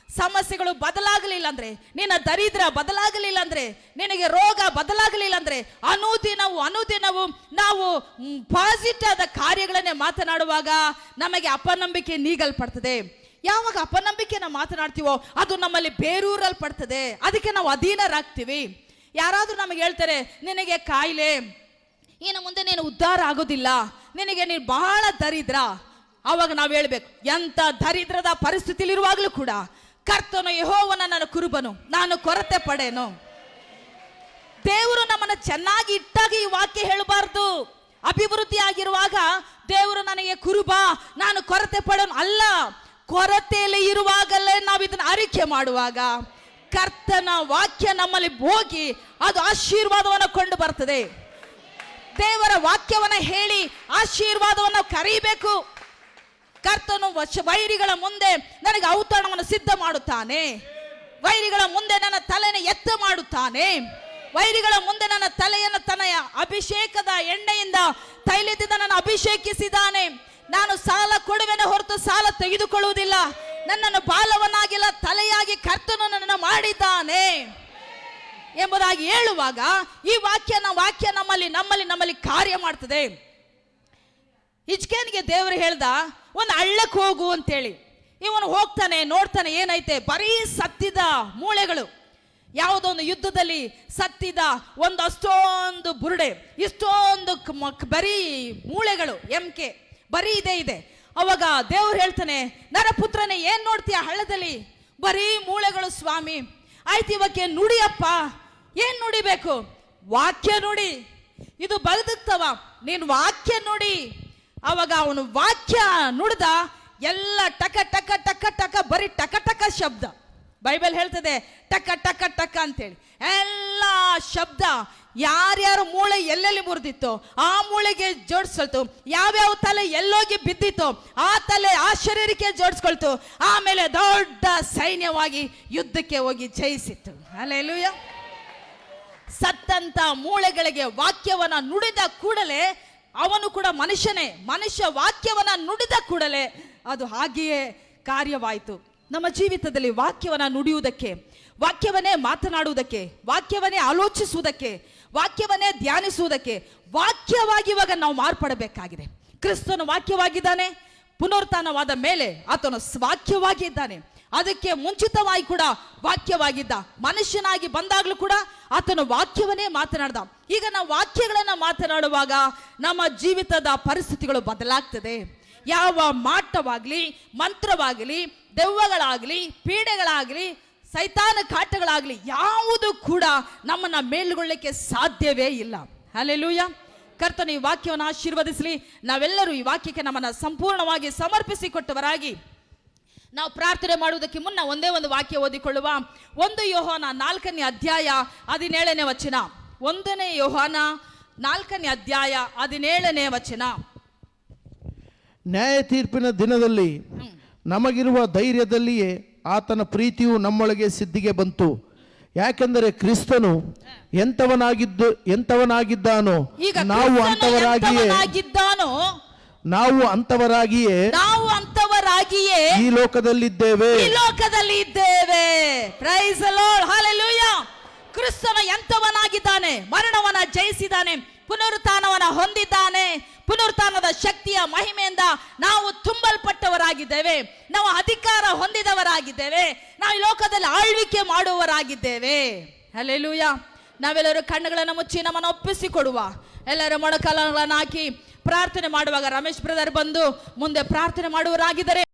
ಸಮಸ್ಯೆಗಳು ಬದಲಾಗಲಿಲ್ಲ ಅಂದ್ರೆ, ನಿನ್ನ ದರಿದ್ರ ಬದಲಾಗಲಿಲ್ಲ ಅಂದ್ರೆ, ನಿನಗೆ ರೋಗ ಬದಲಾಗಲಿಲ್ಲ ಅಂದ್ರೆ, ಅನುದಿನವೂ ನಾವು ಪಾಸಿಟಿವ್ ಆದ ಕಾರ್ಯಗಳನ್ನೇ ಮಾತನಾಡುವಾಗ ನಮಗೆ ಅಪನಂಬಿಕೆ ನೀಗಲ್ಪಡ್ತದೆ. ಯಾವಾಗ ಅಪನಂಬಿಕೆನ ಮಾತನಾಡ್ತೀವೋ ಅದು ನಮ್ಮಲ್ಲಿ ಬೇರೂರಲ್ಪಡ್ತದೆ. ಅದಕ್ಕೆ ನಾವು ಅಧೀನರಾಗ್ತೀವಿ. ಯಾರಾದ್ರೂ ನಮಗೆ ಹೇಳ್ತಾರೆ, ನಿನಗೆ ಕಾಯಿಲೆ, ಇನ್ನು ಮುಂದೆ ನೀನು ಉದ್ಧಾರ ಆಗೋದಿಲ್ಲ, ನೀನು ಬಹಳ ದರಿದ್ರ. ಅವಾಗ ನಾವು ಹೇಳ್ಬೇಕು, ಎಂತ ದರಿದ್ರದ ಪರಿಸ್ಥಿತಿಲಿರುವಾಗಲೂ ಕೂಡ ಕರ್ತನು ಯೆಹೋವನ ನನ್ನ ಕುರುಬನು, ನಾನು ಕೊರತೆ ಪಡೇನು. ದೇವರು ನಮ್ಮನ್ನು ಚೆನ್ನಾಗಿ ಇಟ್ಟಾಗ ಈ ವಾಕ್ಯ ಹೇಳಬಾರ್ದು. ಅಭಿವೃದ್ಧಿ ಆಗಿರುವಾಗ ದೇವರು ನನಗೆ ಕುರುಬ, ನಾನು ಕೊರತೆ ಪಡೋನು ಅಲ್ಲ. ಕೊರತೆಯಲ್ಲಿ ಇರುವಾಗಲೇ ನಾವು ಇದನ್ನ ಅರಿಕೆ ಮಾಡುವಾಗ ಕರ್ತನ ವಾಕ್ಯ ನಮ್ಮಲ್ಲಿ ಹೋಗಿ ಅದು ಆಶೀರ್ವಾದವನ್ನು ಕೊಂಡು ಬರ್ತದೆ. ದೇವರ ವಾಕ್ಯವನ್ನ ಹೇಳಿ ಆಶೀರ್ವಾದವನ್ನು ಕರೀಬೇಕು. ಕರ್ತನು ವೈರಿಗಳ ಮುಂದೆ ನನಗೆ ಔತಣವನ್ನು ಸಿದ್ಧ ಮಾಡುತ್ತಾನೆ. ವೈರಿಗಳ ಮುಂದೆ ನನ್ನ ತಲೆಯನ್ನು ಎತ್ತ ಮಾಡುತ್ತಾನೆ. ವೈರಿಗಳ ಮುಂದೆ ನನ್ನ ತಲೆಯನ್ನು ತನ್ನ ಅಭಿಷೇಕದ ಎಣ್ಣೆಯಿಂದ ತೈಲದಿಂದ ನನ್ನ ಅಭಿಷೇಕಿಸಿದ್ದಾನೆ. ನಾನು ಸಾಲ ಕೊಡುವೆನೇ ಹೊರತು ಸಾಲ ತೆಗೆದುಕೊಳ್ಳುವುದಿಲ್ಲ. ನನ್ನನ್ನು ಬಾಲವನ್ನಾಗಿಲ್ಲ, ತಲೆಯಾಗಿ ಕರ್ತನು ನನ್ನನ್ನು ಮಾಡಿದ್ದಾನೆ ಎಂಬುದಾಗಿ ಹೇಳುವಾಗ ಈ ವಾಕ್ಯ ನಮ್ಮಲ್ಲಿ ಕಾರ್ಯ ಮಾಡ್ತದೆ. ಹಿಜ್ಕೀಯನಿಗೆ ದೇವರು ಹೇಳ್ದ, ಒಂದು ಹಳ್ಳಕ್ಕೆ ಹೋಗು ಅಂತೇಳಿ. ಇವನು ಹೋಗ್ತಾನೆ, ನೋಡ್ತಾನೆ, ಏನೈತೆ? ಬರೀ ಸತ್ತಿದ ಮೂಳೆಗಳು. ಯಾವುದೋ ಒಂದು ಯುದ್ಧದಲ್ಲಿ ಸತ್ತಿದ ಅಷ್ಟೊಂದು ಬುರುಡೆ, ಇಷ್ಟೊಂದು ಬರೀ ಮೂಳೆಗಳು, ಎಮ್ಕೆ ಬರೀ ಇದೆ. ಅವಾಗ ದೇವ್ರು ಹೇಳ್ತಾನೆ, ನರಪುತ್ರನೇ ಏನ್ ನೋಡ್ತೀಯ ಹಳ್ಳದಲ್ಲಿ? ಬರೀ ಮೂಳೆಗಳು ಸ್ವಾಮಿ. ಆಯ್ತು, ಇವಕ್ಕೆ ನುಡಿಯಪ್ಪ. ಏನ್ ನುಡಿಬೇಕು? ವಾಕ್ಯ ನುಡಿ. ಇದು ಬದುಕ್ತವ, ನೀನು ವಾಕ್ಯ ನುಡಿ. ಅವಾಗ ಅವನು ವಾಕ್ಯ ನುಡಿದ. ಎಲ್ಲ ಟಕ ಟಕ ಟಕ ಟಕ, ಬರೀ ಟಕ ಟಕ ಶಬ್ದ. ಬೈಬಲ್ ಹೇಳ್ತದೆ ಟಕ ಟಕ ಟಕ ಅಂತೇಳಿ. ಎಲ್ಲ ಶಬ್ದ. ಯಾರ್ಯಾರ ಮೂಳೆ ಎಲ್ಲೆಲ್ಲಿ ಮುರಿದಿತ್ತೋ ಆ ಮೂಳೆಗೆ ಜೋಡಿಸ್ಕೊಳ್ತು. ಯಾವ್ಯಾವ ತಲೆ ಎಲ್ಲೋಗಿ ಬಿದ್ದಿತ್ತೋ ಆ ತಲೆ ಆ ಶರೀರಕ್ಕೆ ಜೋಡಿಸ್ಕೊಳ್ತು. ಆಮೇಲೆ ದೊಡ್ಡ ಸೈನ್ಯವಾಗಿ ಯುದ್ಧಕ್ಕೆ ಹೋಗಿ ಜಯಿಸಿತ್ತು. ಹಲ್ಲೆಲೂಯಾ. ಸತ್ತಂತ ಮೂಳೆಗಳಿಗೆ ವಾಕ್ಯವನ್ನ ನುಡಿದ ಕೂಡಲೇ ಅವನು ಕೂಡ ಮನುಷ್ಯನೇ. ಮನುಷ್ಯ ವಾಕ್ಯವನ್ನ ನುಡಿದ ಕೂಡಲೇ ಅದು ಹಾಗೆಯೇ ಕಾರ್ಯವಾಯಿತು. ನಮ್ಮ ಜೀವಿತದಲ್ಲಿ ವಾಕ್ಯವನ್ನ ನುಡಿಯುವುದಕ್ಕೆ, ವಾಕ್ಯವನ್ನೇ ಮಾತನಾಡುವುದಕ್ಕೆ, ವಾಕ್ಯವನ್ನೇ ಆಲೋಚಿಸುವುದಕ್ಕೆ, ವಾಕ್ಯವನ್ನೇ ಧ್ಯಾನಿಸುವುದಕ್ಕೆ, ವಾಕ್ಯವಾಗಿ ಇವಾಗ ನಾವು ಮಾರ್ಪಡಬೇಕಾಗಿದೆ. ಕ್ರಿಸ್ತನು ವಾಕ್ಯವಾಗಿದ್ದಾನೆ. ಪುನರುತ್ಥಾನವಾದ ಮೇಲೆ ಆತನು ವಾಕ್ಯವಾಗಿ ಇದ್ದಾನೆ. ಅದಕ್ಕೆ ಮುಂಚಿತವಾಗಿ ಕೂಡ ವಾಕ್ಯವಾಗಿದ್ದ. ಮನುಷ್ಯನಾಗಿ ಬಂದಾಗಲೂ ಕೂಡ ಆತನು ವಾಕ್ಯವನ್ನೇ ಮಾತನಾಡ್ದ. ಈಗ ನಾವು ವಾಕ್ಯಗಳನ್ನ ಮಾತನಾಡುವಾಗ ನಮ್ಮ ಜೀವಿತದ ಪರಿಸ್ಥಿತಿಗಳು ಬದಲಾಗ್ತದೆ. ಯಾವ ಮಾಟವಾಗ್ಲಿ, ಮಂತ್ರವಾಗಲಿ, ದೆವ್ವಗಳಾಗಲಿ, ಪೀಡೆಗಳಾಗಲಿ, ಸೈತಾನ ಕಾಟಗಳಾಗಲಿ ಯಾವುದು ಕೂಡ ನಮ್ಮನ್ನ ಮೇಲ್ಗೊಳ್ಳಲಿಕ್ಕೆ ಸಾಧ್ಯವೇ ಇಲ್ಲ. ಹಲ್ಲೆಲೂಯಾ. ಕರ್ತನು ಈ ವಾಕ್ಯವನ್ನು ಆಶೀರ್ವದಿಸಲಿ. ನಾವೆಲ್ಲರೂ ಈ ವಾಕ್ಯಕ್ಕೆ ನಮ್ಮನ್ನು ಸಂಪೂರ್ಣವಾಗಿ ಸಮರ್ಪಿಸಿಕೊಟ್ಟವರಾಗಿ ನಾವು ಪ್ರಾರ್ಥನೆ ಮಾಡುವುದಕ್ಕೆ ಮುನ್ನ ಒಂದೇ ಒಂದು ವಾಕ್ಯ ಓದಿಕೊಳ್ಳುವ. 1 ಯೋಹಾನ 4ನೇ ಅಧ್ಯಾಯ 17ನೇ ವಚನ. 1 ಯೋಹಾನ 4ನೇ ಅಧ್ಯಾಯ 17ನೇ ವಚನ. ನ್ಯಾಯ ತೀರ್ಪಿನ ದಿನದಲ್ಲಿ ನಮಗಿರುವ ಧೈರ್ಯದಲ್ಲಿಯೇ ಆತನ ಪ್ರೀತಿಯು ನಮ್ಮೊಳಗೆ ಸಿದ್ಧಿಗೆ ಬಂತು. ಯಾಕೆಂದರೆ ಕ್ರಿಸ್ತನು ಎಂತವನಾಗಿದ್ದಾನೋ ನಾವು ಅಂತವರಾಗಿಯೇ ಈ ಲೋಕದಲ್ಲಿದ್ದೇವೆ. Praise the Lord. ಹಲ್ಲೆಲೂಯಾ. ಕ್ರಿಸ್ತನು ಎಂತವನಾಗಿದ್ದಾನೆ? ಮರಣವನ್ನ ಜಯಿಸಿದ್ದಾನೆ, ಪುನರುತ್ಥಾನವನ್ನ ಹೊಂದಿದ್ದಾನೆ. ಪುನರುತ್ಥಾನದ ಶಕ್ತಿಯ ಮಹಿಮೆಯಿಂದ ನಾವು ತುಂಬಲ್ಪಟ್ಟವರಾಗಿದ್ದೇವೆ. ನಾವು ಅಧಿಕಾರ ಹೊಂದಿದವರಾಗಿದ್ದೇವೆ. ನಾವು ಈ ಲೋಕದಲ್ಲಿ ಆಳ್ವಿಕೆ ಮಾಡುವವರಾಗಿದ್ದೇವೆ. ಹಲ್ಲೆಲೂಯಾ. ನಾವೆಲ್ಲರೂ ಕಣ್ಣುಗಳನ್ನು ಮುಚ್ಚಿ ನಮ್ಮನ್ನು ಒಪ್ಪಿಸಿಕೊಡುವ. ಎಲ್ಲರೂ ಮೊಣಕಾಲುಗಳನ್ನು ಹಾಕಿ ಪ್ರಾರ್ಥನೆ ಮಾಡುವಾಗ ರಮೇಶ್ ಬ್ರದರ್ ಬಂದು ಮುಂದೆ ಪ್ರಾರ್ಥನೆ ಮಾಡುವವರಾಗಿದ್ದಾರೆ.